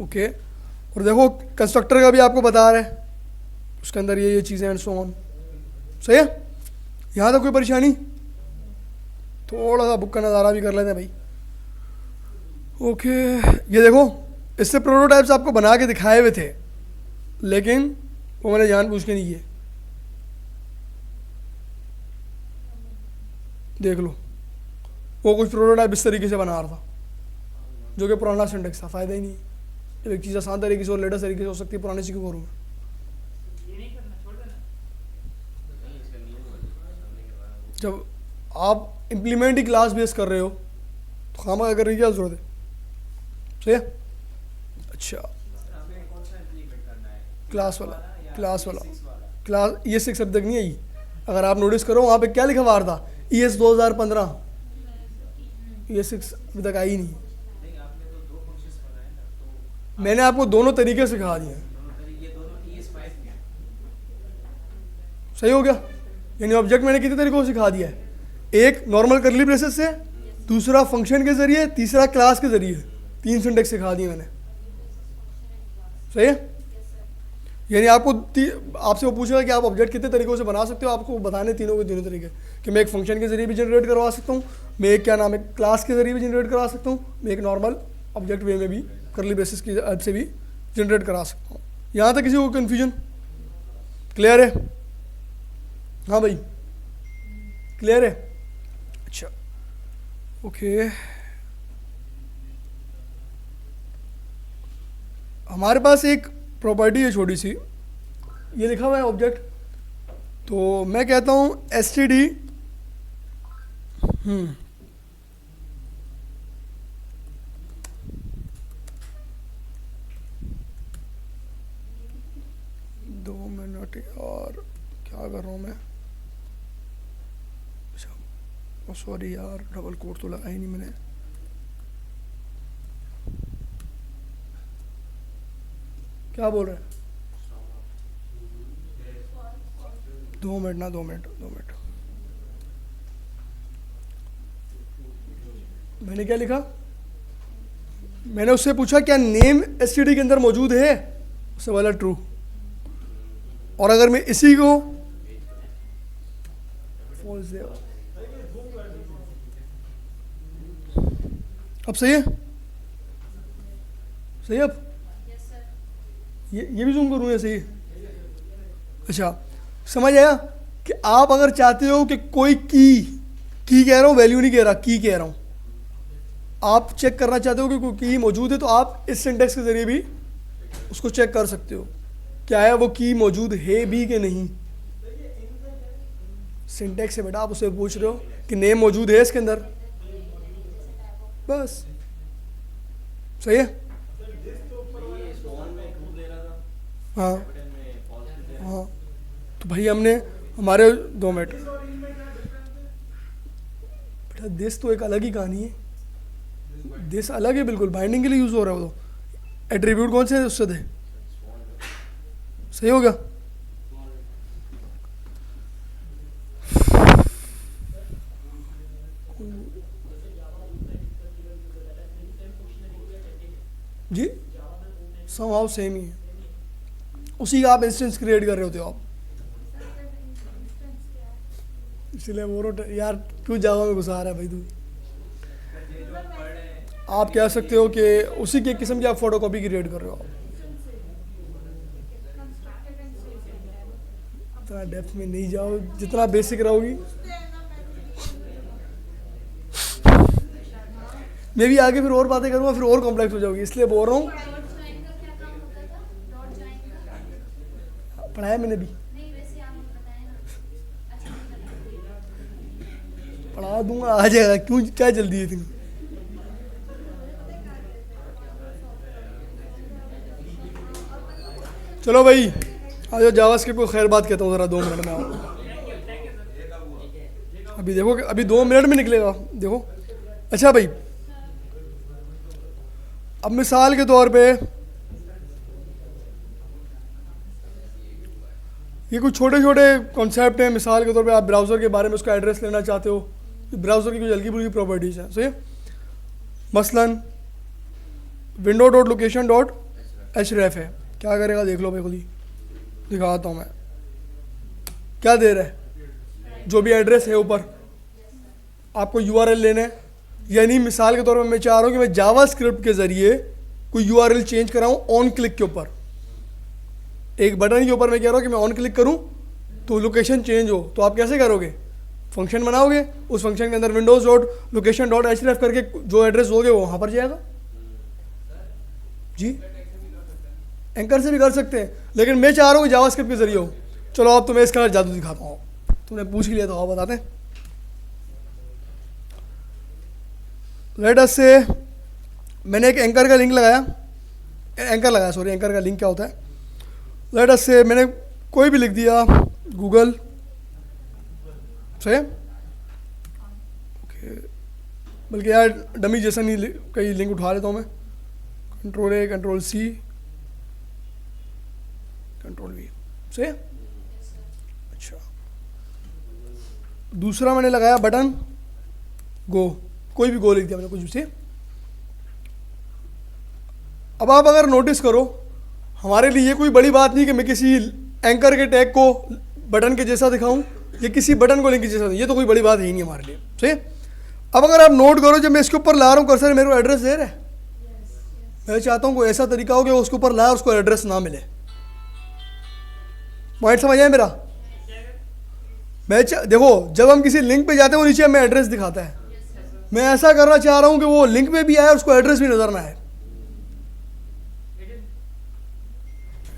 Speaker 1: ओके। और देखो कंस्ट्रक्टर का भी आपको बता रहा है, उसके अंदर ये चीज़ें एंड सो ऑन। सही है, यहाँ तक कोई परेशानी? थोड़ा सा बुक का नज़ारा भी कर लेते हैं भाई। ओके, ये देखो, इससे प्रोटोटाइप्स आपको बना के दिखाए हुए थे, लेकिन वो मैंने जानबूझ के नहीं किए। देख लो, वो कुछ प्रोटोटाइप इस तरीके से बना रहा था, जो कि पुराना सिंटेक्स था, फ़ायदा ही नहीं। जब एक चीज़ आसान तरीके से और लेटेस्ट तरीके से हो सकती है, पुराने से क्यों करूँ मैं? जब आप इम्प्लीमेंट ही क्लास बेस कर रहे हो तो खामा करने की क्या जरूरत है? सही है। अच्छा, क्लास वाला ये 6 अभी तक नहीं आई। अगर आप नोटिस करो वहाँ पे क्या लिखा हुआ था, ES 2015, ये 6 अभी तक आई नहीं। मैंने आपको दोनों तरीके सिखा दिए। सही हो गया, यानी ऑब्जेक्ट मैंने कितने तरीकों से सिखा दिया है, एक नॉर्मल करली ब्रेसेस से, दूसरा फंक्शन के जरिए, तीसरा क्लास के जरिए। 3 सिंटेक्स सिखा दिए मैंने। सही है, यानी आपको आपसे वो पूछेगा कि आप ऑब्जेक्ट कितने तरीकों से बना सकते हो, आपको बताने तीनों के तीनों तरीके, कि मैं एक फंक्शन के जरिए भी जनरेट करवा सकता हूँ, मैं एक क्या नाम है क्लास के जरिए भी जनरेट करा सकता हूँ, मैं एक नॉर्मल ऑब्जेक्ट वे में भी करली ब्रेसेस की हेल्प से भी जनरेट करा सकता हूँ। यहाँ तक किसी को कन्फ्यूजन क्लियर है? हाँ भाई, क्लियर है? अच्छा, ओके। हमारे पास एक प्रॉपर्टी है छोटी सी, ये लिखा हुआ है ऑब्जेक्ट, तो मैं कहता हूँ एस टी डी दो मिनट और क्या कर रहा हूँ मैं, अच्छा सॉरी यार, डबल कोट तो लगा ही नहीं मैंने। क्या बोल रहे हैं? 2 मिनट ना, 2 मिनट 2 मिनट। मैंने क्या लिखा? मैंने उससे पूछा क्या नेम एसटीडी के अंदर मौजूद है, उससे बोला ट्रू। और अगर मैं इसी को फॉल्स दे, अब सही है? सही है अब? ये भी जूम करूँ या सही है? अच्छा, समझ आया कि आप अगर चाहते हो कि कोई की कह रहा हूँ, वैल्यू नहीं कह रहा, की कह रहा हूँ, आप चेक करना चाहते हो कि कोई की मौजूद है, तो आप इस सिंटेक्स के ज़रिए भी उसको चेक कर सकते हो, क्या है वो की मौजूद है भी कि नहीं। सिंटेक्स है बेटा, आप उससे पूछ रहे हो कि नेम मौजूद है इसके अंदर, बस सही है। हाँ हाँ, तो भाई हमने हमारे 2 मिनट बेटा, दिस तो एक अलग ही कहानी है, दिस अलग है बिल्कुल, बाइंडिंग के लिए यूज़ हो रहा है वो। तो एट्रीब्यूट कौन से उससे थे, सही हो गया। जी समहाउ सेम ही है, उसी का आप इंस्टेंस क्रिएट कर रहे होते हो आप, इसलिए बोलो यार क्यों जावा में घुसा रहा है भाई तू। आप कह सकते हो कि उसी के किस्म की आप फोटो कॉपी क्रिएट कर रहे हो। इतना डेप्थ में नहीं जाओ, जितना बेसिक रहोगी। मैं भी आगे फिर और बातें करूँगा, फिर और कॉम्प्लेक्स हो जाओगी, इसलिए बोल रहा हूँ। पढ़ाया मैंने भी, पढ़ा दूंगा, आ जाएगा, क्यों क्या जल्दी है तुम्हें। चलो भाई आ जाओ, जावास्क्रिप्ट को खैर बात कहता हूँ, ज़रा 2 मिनट में आओ। अभी देखो कि अभी 2 मिनट में निकलेगा, देखो। अच्छा भाई, अब मिसाल के तौर पे ये कुछ छोटे छोटे कॉन्सेप्ट हैं। मिसाल के तौर पे आप ब्राउज़र के बारे में उसका एड्रेस लेना चाहते हो, ब्राउज़र की कुछ हल्की फुल्की प्रॉपर्टीज़ हैं, सही। मसलन window dot location dot H ref है, क्या करेगा देख लो भाई, खुद ही दिखाता हूँ मैं। क्या दे रहा है, जो भी एड्रेस है ऊपर आपको यूआरएल लेना है, यानी मिसाल के तौर पर मैं चाह रहा हूँ कि मैं जावास्क्रिप्ट के ज़रिए कोई यूआरएल चेंज कराऊँ ऑन क्लिक के ऊपर। एक बटन के ऊपर मैं कह रहा हूँ कि मैं ऑन क्लिक करूँ तो लोकेशन चेंज हो, तो आप कैसे करोगे? फंक्शन बनाओगे, उस फंक्शन के अंदर Windows dot location dot H ref करके जो एड्रेस दोगे वो वहाँ पर जाएगा। जी एंकर से भी कर सकते हैं, लेकिन मैं चाह रहा हूँ कि जावास्क्रिप्ट के ज़रिए हो। चलो अब तुम्हें इसका जादू दिखाता हूँ, तुमने पूछ लिया तो आप बताते हैं। लेट अस से मैंने एक एंकर का लिंक लगाया, एंकर का लिंक क्या होता है। लेट अस से मैंने कोई भी लिख दिया गूगल से, ओके, बल्कि यार डमी जैसा नहीं कहीं लिंक उठा लेता हूँ मैं, control A control C control V से। अच्छा, दूसरा मैंने लगाया बटन गो, कोई भी गो लिख दिया मैंने कुछ से। अब आप अगर नोटिस करो, हमारे लिए ये कोई बड़ी बात नहीं कि मैं किसी एंकर के टैग को बटन के जैसा दिखाऊं या किसी बटन को लिंक के जैसा, ये तो कोई बड़ी बात है ही नहीं हमारे लिए, सही। अब अगर आप नोट करो, जब मैं इसके ऊपर ला रहा हूँ कर्सर, मेरे को एड्रेस दे रहा है। मैं चाहता हूँ कोई ऐसा तरीका हो कि उसके ऊपर लाया उसको एड्रेस ना मिले। पॉइंट समझ आए मेरा? देखो जब हम किसी लिंक पे जाते हैं वो नीचे हमें एड्रेस दिखाता है, मैं ऐसा करना चाह रहा हूँ कि वो लिंक पे भी आए और उसको एड्रेस भी नजर ना आए।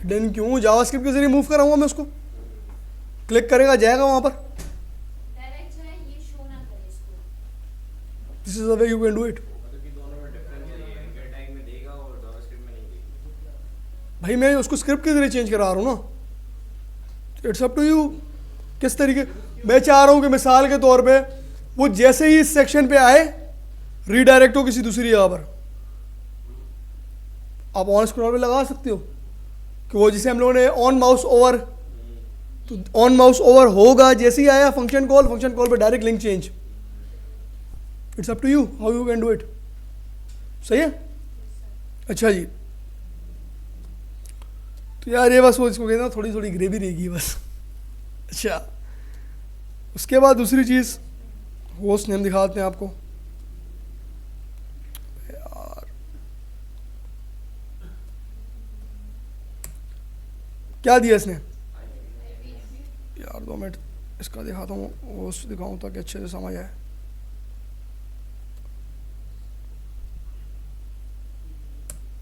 Speaker 1: हिडन क्यों? जावास्क्रिप्ट के जरिए मूव कराऊंगा मैं उसको, क्लिक करेगा जाएगा वहां पर।
Speaker 3: डायरेक्ट जो है ये शो ना करे इसको।
Speaker 1: This is the way you can do it.
Speaker 2: मतलब कि दोनों में डिफरेंस ये है, गेट टैग में देगा और जावास्क्रिप्ट में नहीं देगा।
Speaker 1: भाई मैं उसको स्क्रिप्ट के जरिए चेंज करा रहा हूँ ना, इट्स अप टू यू किस तरीके। मैं चाह रहा हूँ कि मिसाल के तौर पे वो जैसे ही इस सेक्शन पे आए रीडायरेक्ट हो किसी दूसरी जगह पर। आप ऑन स्क्रॉल पे लगा सकते हो कि वो जिसे हम लोगों ने ऑन माउस ओवर, तो ऑन माउस ओवर होगा जैसे ही आया फंक्शन कॉल पे direct link change. It's up to you how you can do it. सही है? अच्छा जी, तो यार ये बस वो इसको कहते हैं थोड़ी थोड़ी ग्रेवी रहेगी बस। अच्छा, उसके बाद दूसरी चीज़ होस्ट नेम दिखाते हैं आपको। यार क्या दिया इसने? यार 2 मिनट इसका दिखाता हूँ, होस्ट दिखाऊँ ताकि अच्छे से समझ आए।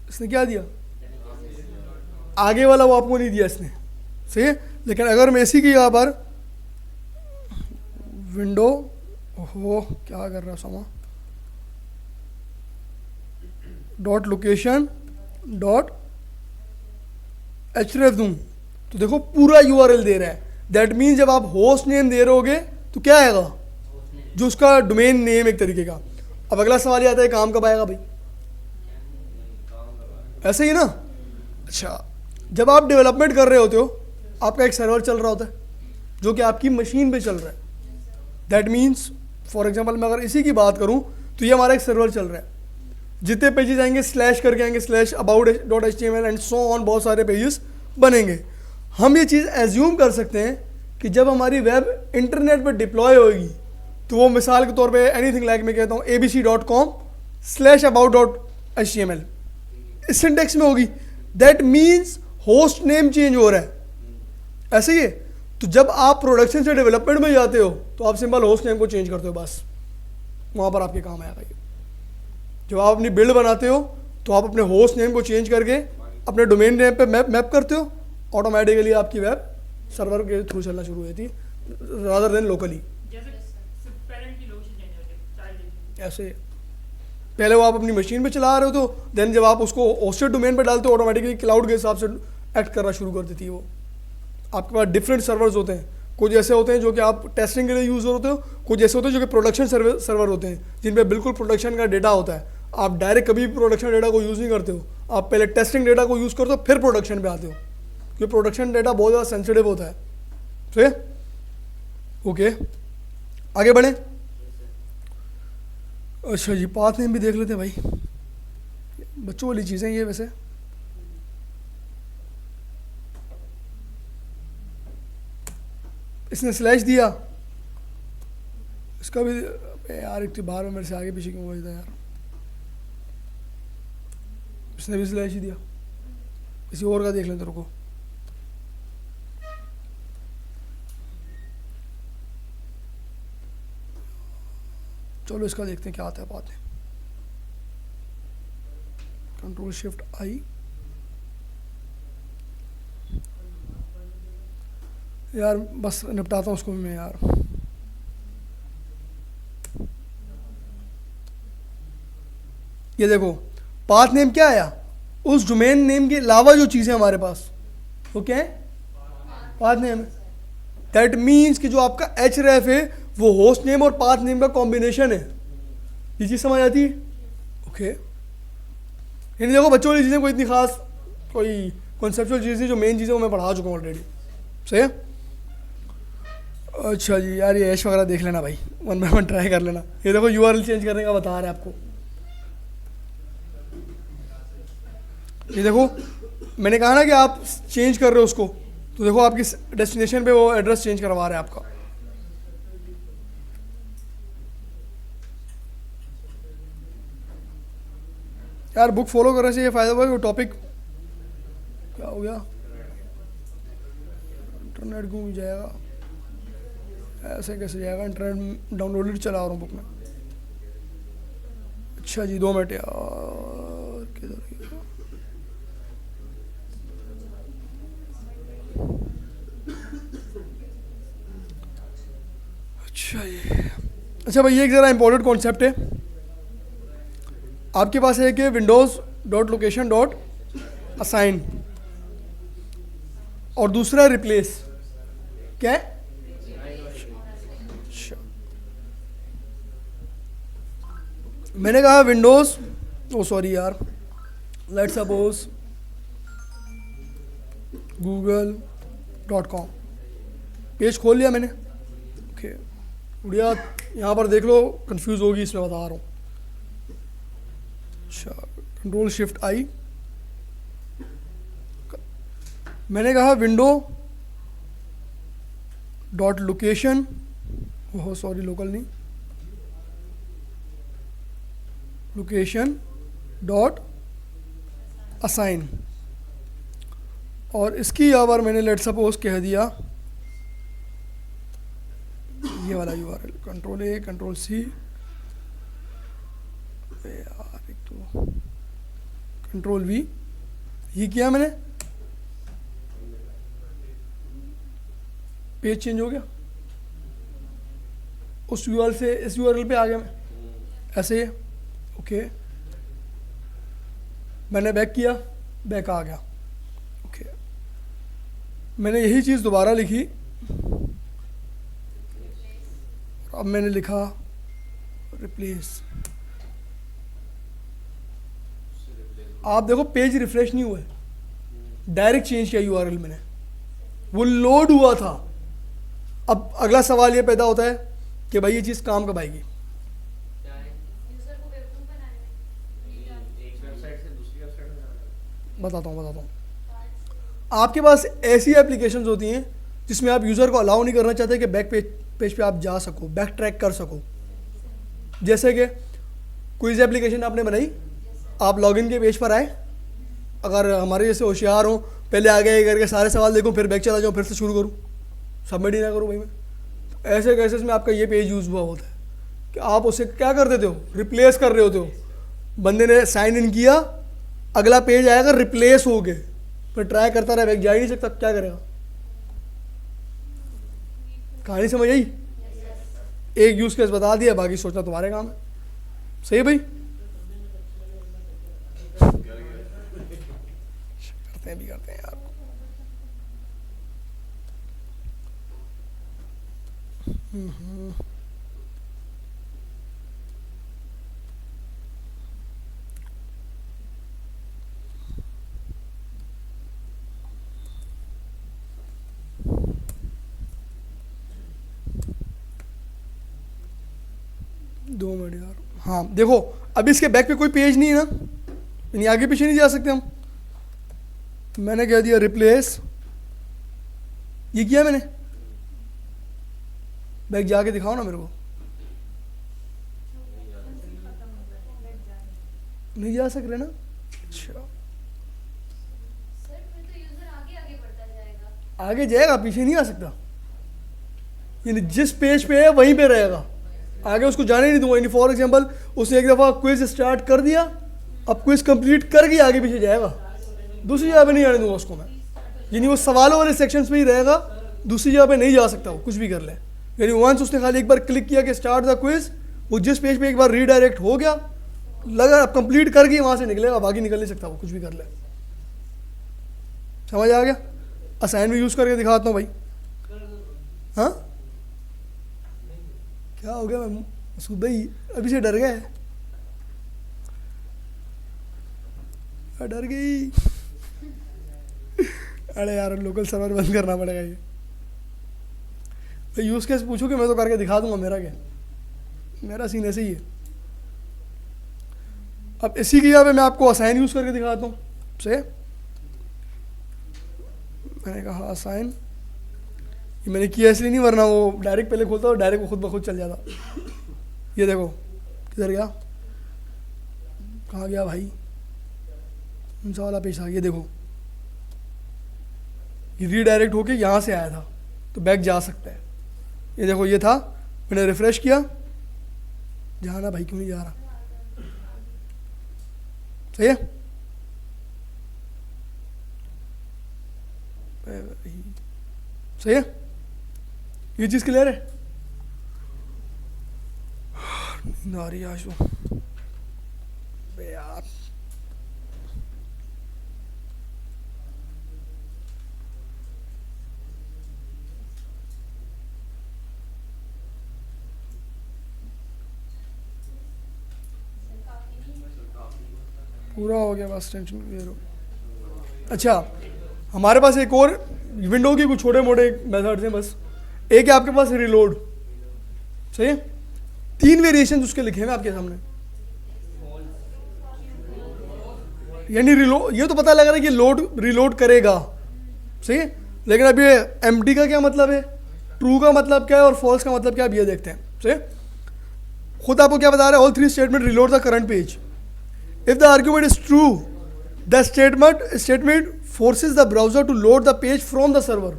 Speaker 1: इसने क्या दिया? आगे वाला वो आपको नहीं दिया इसने, सही है। लेकिन अगर मैं इसी की यहाँ पर विंडो, ओहो क्या कर रहा समा, डॉट लोकेशन डॉट href दूँ तो देखो पूरा यूआरएल दे रहा है। दैट मीन जब आप होस्ट नेम दे रहोगे तो क्या आएगा? जो उसका डोमेन नेम एक तरीके का। अब अगला सवाल ये आता है काम कब आएगा भाई? ऐसे ही ना। अच्छा, जब आप डेवलपमेंट कर रहे होते हो आपका एक सर्वर चल रहा होता है जो कि आपकी मशीन पे चल रहा है। दैट मीन्स फॉर एग्जांपल मैं अगर इसी की बात करूं तो ये हमारा एक सर्वर चल रहा है। जितने पेजेस आएंगे स्लैश करके आएंगे, slash about dot HTML and so on, बहुत सारे पेजेस बनेंगे। हम ये चीज़ एज्यूम कर सकते हैं कि जब हमारी वेब इंटरनेट पर डिप्लॉय होगी तो वो मिसाल के तौर पे एनीथिंग लाइक मैं कहता हूँ abc.com/about.html इस सिंटेक्स में होगी। That means host name change हो रहा है। ऐसे ही है। तो जब आप प्रोडक्शन से डेवलपमेंट में जाते हो तो आप सिंपल होस्ट नेम को चेंज करते हो, बस वहाँ पर आपके काम आएगा ये। जब आप अपनी बिल्ड बनाते हो तो आप अपने होस्ट नेम को चेंज करके अपने डोमेन नेम पे मैप करते हो, ऑटोमेटिकली आपकी वेब सर्वर के थ्रू चलना शुरू हो जाती है रादर देन लोकली। ऐसे पहले वो आप अपनी मशीन पे चला रहे हो तो देन जब आप उसको होस्टेड डोमेन पे डालते हो ऑटोमेटिकली क्लाउड के हिसाब से एक्ट करना शुरू कर देती है वो। आपके पास डिफरेंट सर्वर्स होते हैं, कुछ ऐसे होते हैं जो कि आप टेस्टिंग के लिए यूज़ होते हो, कुछ ऐसे होते हैं जो कि प्रोडक्शन सर्वर होते हैं जिन पे बिल्कुल प्रोडक्शन का डेटा होता है। आप डायरेक्ट कभी भी प्रोडक्शन डेटा को यूज़ नहीं करते हो, आप पहले टेस्टिंग डेटा को यूज़ करते हो फिर प्रोडक्शन पे आते हो, क्योंकि प्रोडक्शन डेटा बहुत ज़्यादा सेंसिटिव होता है। ठीक है, ओके आगे बढ़ें। अच्छा जी, पाथ नेम भी देख लेते हैं भाई, बच्चों वाली चीज़ें ये वैसे। इसने स्लैश दिया, इसका भी यार एक बार में मेरे से आगे पीछे क्यों बजता है यार। इसने भी स्लैश ही दिया। किसी और का देख लेते रुको। चलो इसका देखते हैं क्या आता है बात है। कंट्रोल शिफ्ट आई, यार बस निपटाता हूँ उसको भी मैं यार। ये देखो पाथ नेम क्या आया, उस डोमेन नेम के अलावा जो चीज़ें हमारे पास वो क्या है, पाथ नेम। दैट मीन्स कि जो आपका href है वो होस्ट नेम और पाथ नेम का कॉम्बिनेशन है। ये चीज़ समझ आती है? ओके, यानी देखो बच्चों वाली चीज़ें कोई इतनी खास कोई कॉन्सेप्चुअल चीज़ नहीं, जो मेन चीज़ें वो मैं पढ़ा चुका हूँ ऑलरेडी। सही है। अच्छा जी यार, ये ऐश वगैरह देख लेना भाई, 1 बाय 1 ट्राई कर लेना। ये देखो URL चेंज करने का बता रहा है आपको। ये देखो मैंने कहा ना कि आप चेंज कर रहे हो उसको, तो देखो आपकी डेस्टिनेशन पे वो एड्रेस चेंज करवा रहा है आपका। यार बुक फॉलो करने से ये फ़ायदा हुआ कि टॉपिक क्या हो गया, इंटरनेट घूम जाएगा, ऐसे कैसे जाएगा, इंटरनेट डाउनलोडेड चला रहा हूँ बुक में। अच्छा जी 2 मिनट यार, किधर गया? अच्छा भाई, ये एक ज़रा इंपॉर्टेंट कॉन्सेप्ट है। आपके पास है कि Windows dot location dot assign और दूसरा रिप्लेस, क्या है? मैंने कहा विंडोज़, ओ सॉरी यार, लेट सपोज google.com पेज खोल लिया मैंने। ओके बढ़िया, यहाँ पर देख लो, कंफ्यूज होगी इसमें बता रहा हूँ। अच्छा, कंट्रोल शिफ्ट आई, मैंने कहा window dot location, oh sorry local नहीं, लोकेशन डॉट असाइन, और इसकी यहाँ पर मैंने लेट सपोज कह दिया ये वाला URL, control A control C, यार एक तो कंट्रोल वी, ये किया मैंने, पेज चेंज हो गया, उस यूआरएल से इस यूआरएल पे आ गया मैं, ऐसे ही। ओके मैंने बैक किया, बैक आ गया। ओके मैंने यही चीज़ दोबारा लिखी, अब मैंने लिखा रिप्लेस। आप देखो पेज रिफ्रेश नहीं हुआ है, डायरेक्ट चेंज किया यूआरएल मैंने, वो लोड हुआ था। अब अगला सवाल ये पैदा होता है कि भाई ये चीज़ काम कब आएगी?
Speaker 3: यूजर को वेबटून बनाने में
Speaker 2: एक वेबसाइट से दूसरी वेबसाइट में जाना।
Speaker 1: बताता हूँ। आपके पास ऐसी एप्लीकेशंस होती हैं जिसमें आप यूज़र को अलाउ नहीं करना चाहते कि बैक पेज पे आप जा सको, बैक ट्रैक कर सको। जैसे कि क्विज एप्लीकेशन आपने बनाई, आप लॉगिन के पेज पर आए, अगर हमारे जैसे होशियार हो, पहले आगे करके सारे सवाल देखूँ, फिर बैक चला जाऊँ, फिर से शुरू करूँ, सबमिट ही ना करूँ भाई मैं। तो ऐसे केसेस में आपका ये पेज यूज़ हुआ होता है कि आप उसे क्या कर देते हो, रिप्लेस कर रहे होते हो। बंदे ने साइन इन किया, अगला पेज आएगा रिप्लेस हो गए, फिर ट्राई करता रहे, बैक जा ही नहीं सकता, क्या करेगा? कहानी समझ आई? एक यूज़ केस बता दिया, बाकी सोचना तुम्हारे काम है। सही है भाई? करते हैं यार। दो मिनट यार। हाँ देखो, अब इसके बैक पे कोई पेज नहीं है ना, यानी आगे पीछे नहीं जा सकते हम। मैंने कह दिया रिप्लेस, ये किया मैंने, बैक जाके दिखाओ ना मेरे को। नहीं जा सक रहे ना? अच्छा,
Speaker 3: सर फिर तो यूजर आगे आगे बढ़ता जाएगा।
Speaker 1: आगे जाएगा, पीछे नहीं आ सकता। यानी जिस पेज पे है वहीं पे रहेगा, आगे उसको जाने नहीं दूंगा। यानी फॉर एग्जांपल उसने एक दफ़ा क्विज स्टार्ट कर दिया, अब क्विज कंप्लीट करके आगे पीछे जाएगा, दूसरी जगह पे नहीं आने दूंगा उसको मैं। यानी वो सवालों वाले सेक्शंस पे ही रहेगा, दूसरी जगह पे नहीं जा सकता, वो कुछ भी कर ले। यानी वंस उसने खाली एक बार क्लिक किया कि स्टार्ट द क्विज, वो जिस पेज पे एक बार रीडायरेक्ट हो गया, लगा अब कंप्लीट करके वहाँ से निकलेगा, बाकी निकल नहीं सकता, वो कुछ भी कर ले। समझ आ गया? असाइन भी यूज़ करके दिखाता हूँ भाई। हाँ क्या हो गया? मैं मसूद भाई अभी से डर गए, डर गई। अरे यार लोकल सर्वर बंद करना पड़ेगा ये। भाई यूज़ केस पूछोगे मैं तो करके दिखा दूंगा, मेरा क्या, मेरा सीन ऐसे ही है। अब इसी की जगह पे मैं आपको असाइन यूज़ करके दिखाता हूँ। से मैंने कहा असाइन, ये मैंने किया इसलिए नहीं, वरना वो डायरेक्ट पहले खोलता और डायरेक्ट वो खुद ब खुद चल जाता। ये देखो किधर गया, कहाँ गया भाई, कौन सा वाला पेज था? ये देखो, ये रीडायरेक्ट होके यहाँ से आया था, तो बैक जा सकता है। ये देखो ये था, मैंने रिफ्रेश किया, जाना भाई क्यों नहीं जा रहा? सही है? सही है? ये चीज़ क्लियर है? नींद आ रही है आशु बे यार। पूरा हो गया बस, टेंशन क्लियर हो। अच्छा, हमारे पास एक और विंडो के कुछ छोटे मोटे मेथड्स हैं बस। एक है आपके पास रिलोड, सही है। 3 वेरिएशन उसके लिखे हैं आपके सामने, यानी रिलोड, ये तो पता लग रहा है कि लोड रिलोड करेगा, सही है। लेकिन अब ये एम्प्टी का क्या मतलब है, ट्रू का मतलब क्या है और फॉल्स का मतलब क्या है, अब ये देखते हैं, सही है। खुद आपको क्या बता रहा है, all 3 statement reload the current page. If the argument is true, the statement forces the browser to load the page from the server.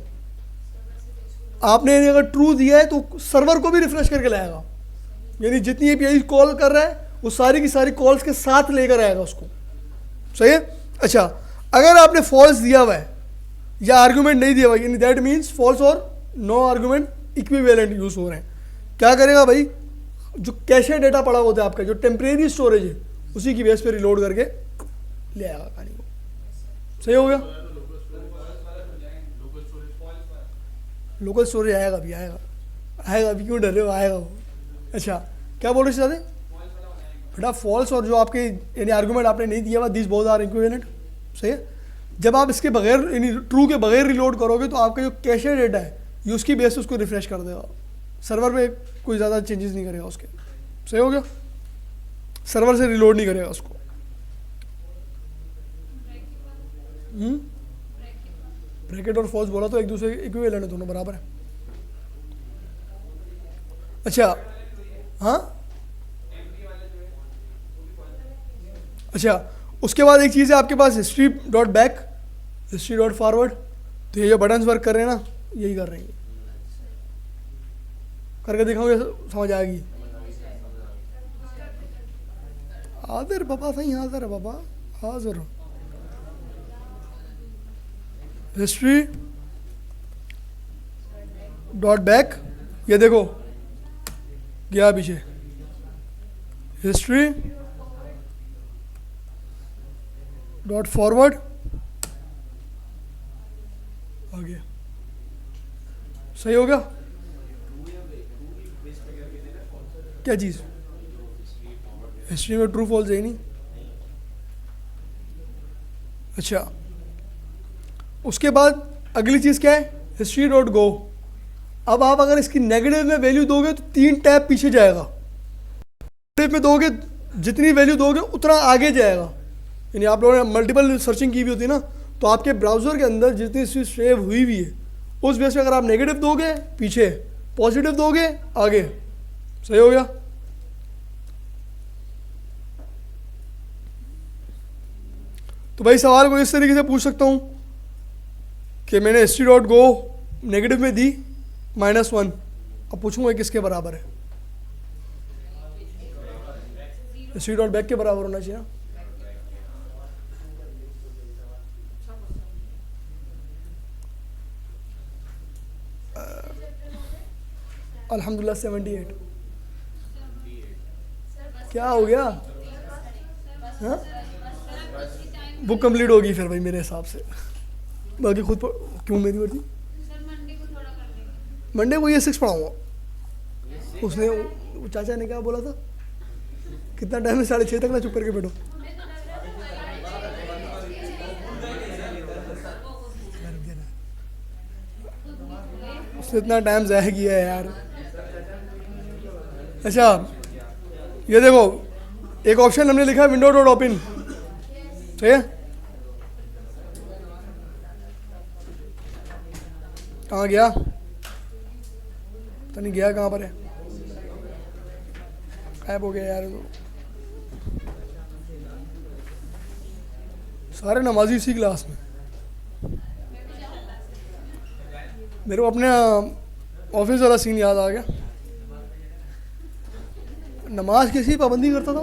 Speaker 1: आपने अगर ट्रू दिया है तो सर्वर को भी रिफ्रेश करके लाएगा, यानी जितनी एपीआई कॉल कर रहा है वो सारी की सारी कॉल्स के साथ लेकर आएगा उसको, सही है। अच्छा, अगर आपने फॉल्स दिया हुआ है या आर्गुमेंट नहीं दिया हुआ, यानी दैट मीन्स फॉल्स और नो आर्गुमेंट इक्विवेलेंट यूज हो रहे हैं, क्या करेगा भाई, जो कैशे डेटा पड़ा होता है आपका, जो टेम्परेरी स्टोरेज है, उसी की बेस पे रिलोड करके ले आएगा कहानी को, सही हो गया। लोकल स्टोरेज आएगा भी, आएगा अभी, क्यों डर रहे हो, आएगा वो। अच्छा, क्या बोल रहे थे दादे बेटा, फॉल्स और जो आपके यानी आर्गुमेंट आपने नहीं दिया हुआ, दिस बोथ आर इक्विवेलेंट, सही है। जब आप इसके बगैर यानी ट्रू के बगैर रिलोड करोगे तो आपका जो कैशे डेटा है ये उसकी बेस से उसको रिफ्रेश कर देगा, सर्वर पे कोई ज़्यादा चेंजेस नहीं करेगा उसके, सही हो गया। सर्वर से रिलोड नहीं करेगा उसको। ब्रैकेट और फॉल्स बोला तो एक दूसरे के इक्विवेलेंट है, दोनों बराबर है। अच्छा, हाँ, अच्छा, उसके बाद एक चीज़ है आपके पास history dot back, history dot forward. तो ये जो बटन्स वर्क कर रहे हैं ना, यही कर रहे हैं, करके दिखाऊंगे, समझ आएगी। हाजिर बाबा, सही हाजिर बाबा, हाजिर। हिस्ट्री डॉट बैक, ये देखो गया पीछे, हिस्ट्री डॉट फॉरवर्ड आ गया, सही हो गया। क्या चीज़, हिस्ट्री में ट्रू फॉल्स है ही नहीं। अच्छा, उसके बाद अगली चीज़ क्या है, हिस्ट्री डॉट गो। अब आप अगर इसकी नेगेटिव में वैल्यू दोगे तो 3 टैब पीछे जाएगा, नेगेटिव में दोगे जितनी वैल्यू दोगे उतना आगे जाएगा। यानी आप लोगों ने मल्टीपल सर्चिंग की भी होती है ना, तो आपके ब्राउज़र के अंदर जितनी चीज़ सेव हुई हुई है उस बेस पे अगर आप नेगेटिव दोगे पीछे, पॉजिटिव दोगे आगे, सही हो गया। तो भाई सवाल को इस तरीके से पूछ सकता हूँ कि मैंने हिस्ट्री डॉट गो नेगेटिव में दी -1, अब पूछूंगा किसके बराबर है, हिस्ट्री डॉट बैक के बराबर होना चाहिए ना। अल्हम्दुलिल्लाह 78। क्या हो गया, हाँ, बुक कंप्लीट होगी फिर भाई मेरे हिसाब से, बाकी खुद क्यों मेरी मर्जी। मंडे को ये 6 पढ़ाऊँगा। उसने वो चाचा ने क्या बोला था, कितना टाइम है, 6:30 तक ना चुप करके बैठो। उसने इतना टाइम ज़ाया किया है यार। अच्छा, ये देखो एक ऑप्शन हमने लिखा है विंडो डॉट ओपन, ठीक है। कहाँ गया, पता नहीं गया कहाँ पर है, गायब हो गया यार। सारे नमाजी इसी क्लास में। मेरे को अपने ऑफिस वाला सीन याद आ गया, नमाज कैसी पाबंदी करता था।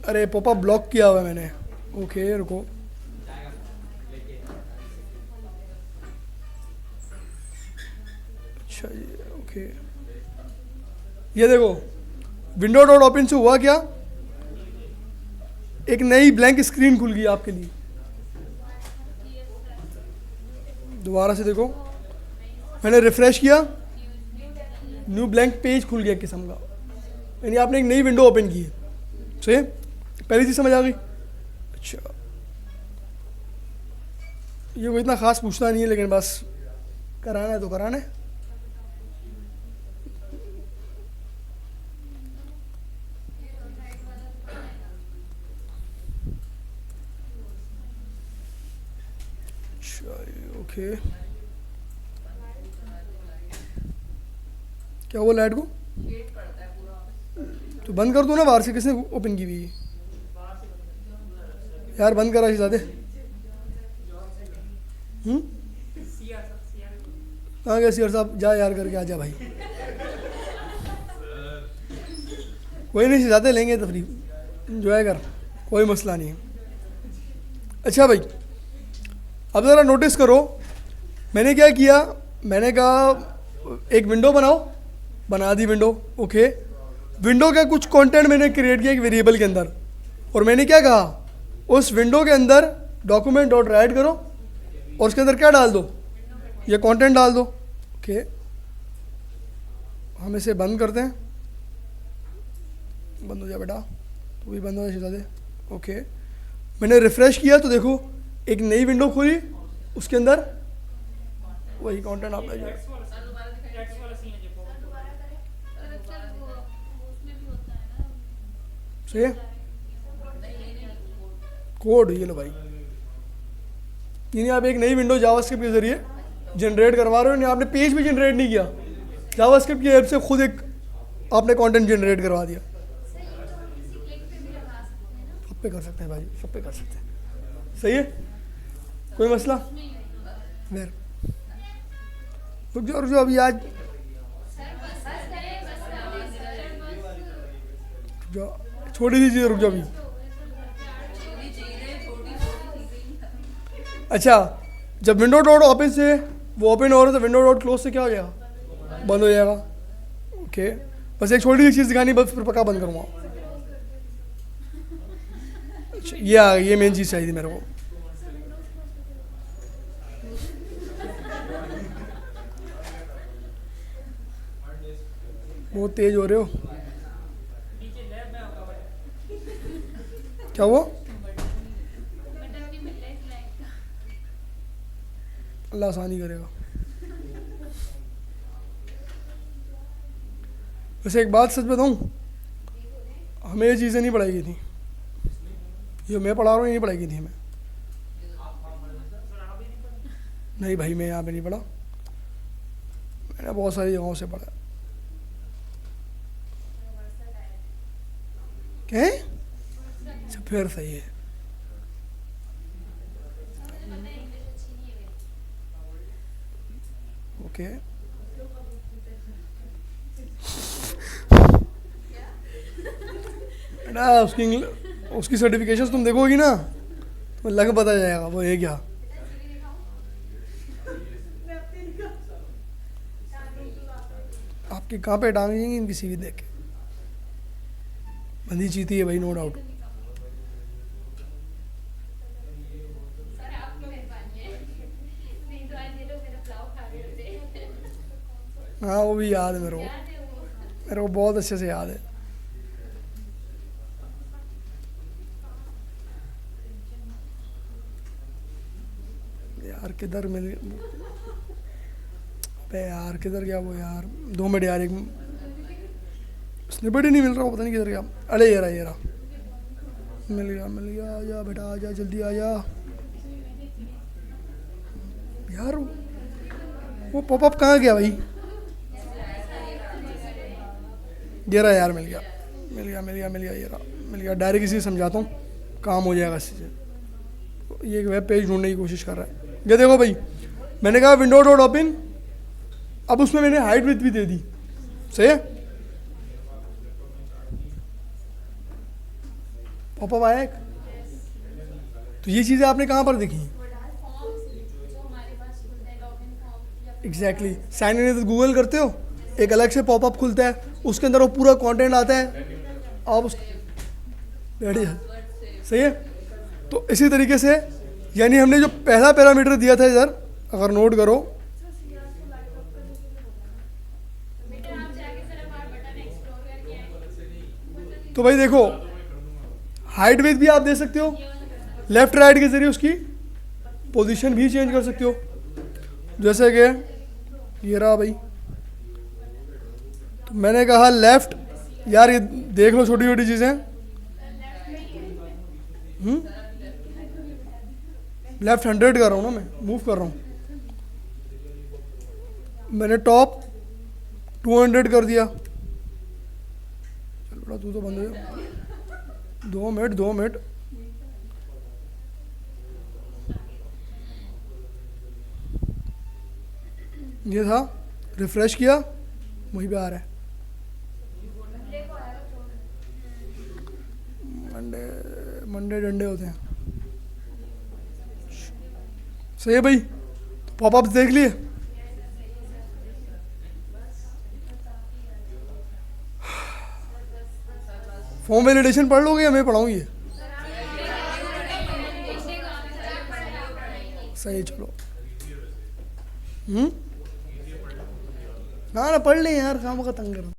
Speaker 1: अरे पापा ब्लॉक किया हुआ है मैंने, ओके रुको। अच्छा जी, ओके। ये देखो विंडो डॉट ओपन से हुआ क्या, एक नई ब्लैंक स्क्रीन खुल गई आपके लिए। दोबारा से देखो, मैंने रिफ्रेश किया, न्यू ब्लैंक पेज खुल गया किस्म का, यानी आपने एक नई विंडो ओपन की है। सही, पहली चीज़ समझ आ गई। अच्छा, ये कोई इतना खास पूछता नहीं है, लेकिन बस कराना है तो कराना है। ओके, क्या हुआ लाइट को? तो बंद कर दो ना, बाहर से किसने ओपन की हुई है यार? बंद करा ज़्यादा। कहाँ गए सीआर साहब? जा यार करके आ जा भाई। कोई नहीं, ज़्यादा लेंगे तफरी, इंजॉय कर, कोई मसला नहीं है। अच्छा भाई, अब ज़रा नोटिस करो, मैंने क्या किया, मैंने कहा एक विंडो बनाओ, बना दी विंडो। ओके, विंडो का कुछ कंटेंट मैंने क्रिएट किया एक वेरिएबल के अंदर, और मैंने क्या कहा, उस विंडो के अंदर डॉक्यूमेंट डॉट राइट करो और उसके अंदर क्या डाल दो, ये कंटेंट डाल दो। ओके, हम इसे बंद करते हैं, बंद हो जाए बेटा, तो भी बंद हो जाए दे। ओके, मैंने रिफ्रेश किया तो देखो एक नई विंडो खुली, उसके अंदर वही कंटेंट आप ले जाए। सही है, कोड ये लो भाई, यानी आप एक नई विंडो जावास्क्रिप्ट के जरिए जनरेट करवा रहे हो, यानी आपने पेज भी जनरेट नहीं किया, जावास्क्रिप्ट की हेल्प से खुद एक आपने कंटेंट जनरेट करवा दिया। सब पे कर सकते हैं भाई, सब पे कर सकते हैं। सही है, कोई मसला? वेर रुक जाओ अभी, आज छोटी सी चीज़, रुक जाओ अभी। अच्छा, जब विंडो डॉट ओपन से वो ओपन हो रहा है तो विंडो डॉट क्लोज से क्या हो जाएगा, बंद हो जाएगा। ओके, बस एक छोटी सी चीज़ दिखानी, बस फिर पक्का बंद करूँगा। अच्छा, ये आ गई, ये मेन चीज़ चाहिए थी मेरे को। बहुत तेज हो रहे हो, क्या वो? अल्लाह आसानी करेगा। वैसे एक बात सच बताऊं, हमें ये चीज़ें नहीं पढ़ाई गई थी, ये मैं पढ़ा रहा हूँ, ये नहीं पढ़ाई गई थी हमें। नहीं भाई, मैं यहाँ पे नहीं पढ़ा, मैंने बहुत सारी जगहों से पढ़ा। क्या है? अच्छा, फिर सही है। ओके, ना उसकी सर्टिफिकेशंस तुम देखोगी ना तो लग पता जाएगा वो है क्या। आपकी कहाँ पे टांगेंगी इनकी सीवी देख के, बंदी चीती है भाई, नो डाउट। हाँ वो भी याद है मेरे को बहुत अच्छे से याद है। यार किधर मिल, अबे यार किधर गया वो यार, 2 मिनट यार, एक स्निपेट ही नहीं मिल रहा, पता नहीं किधर गया। अरे ये रहा मिल गया, आजा बेटा आजा, जल्दी आजा यार। वो पॉपअप कहाँ गया भाई? ये रहा यार, मिल गया, ये रहा, मिल गया। डायरेक्ट इसी समझाता हूँ, काम हो जाएगा इससे। ये एक वेब पेज ढूंढने की कोशिश कर रहा है। ये देखो भाई, मैंने कहा विंडो डॉट ओपन, अब उसमें मैंने हाइट विड्थ भी दे दी। सही है, पॉपअप आया एक। तो ये चीज़ें आपने कहाँ पर देखी? एग्जैक्टली साइन इन गूगल करते हो, एक अलग से पॉपअप खुलता है, उसके अंदर वो पूरा कंटेंट आता है, आप उस बैठ जाए। सही है। तो इसी तरीके से यानी हमने जो पहला पैरामीटर दिया था इधर, अगर नोट करो,
Speaker 3: बेटा आप जाके जरा बाहर बटन एक्सप्लोर करके आए।
Speaker 1: तो भाई देखो हाइट विड्थ भी आप दे सकते हो, लेफ्ट राइट के जरिए उसकी पोजीशन भी चेंज कर सकते हो। जैसे कि ये रहा भाई, तो मैंने कहा लेफ्ट, यार ये देख लो छोटी छोटी चीज़ें, लेफ्ट 100 कर रहा हूँ ना, मैं मूव कर रहा हूँ। मैंने टॉप 200 कर दिया। चल बड़ा तू तो बंद हो जा, 2 मिनट। ये था, रिफ्रेश किया, वहीं पे आ रहा है। मंडे डंडे होते हैं। सही है भाई, पॉपअप्स देख लिए। फॉर्म वैलिडेशन पढ़ लोगे या मैं पढ़ाऊँ ये? सही, चलो। ना पढ़ ले यार, काम का तंग करो।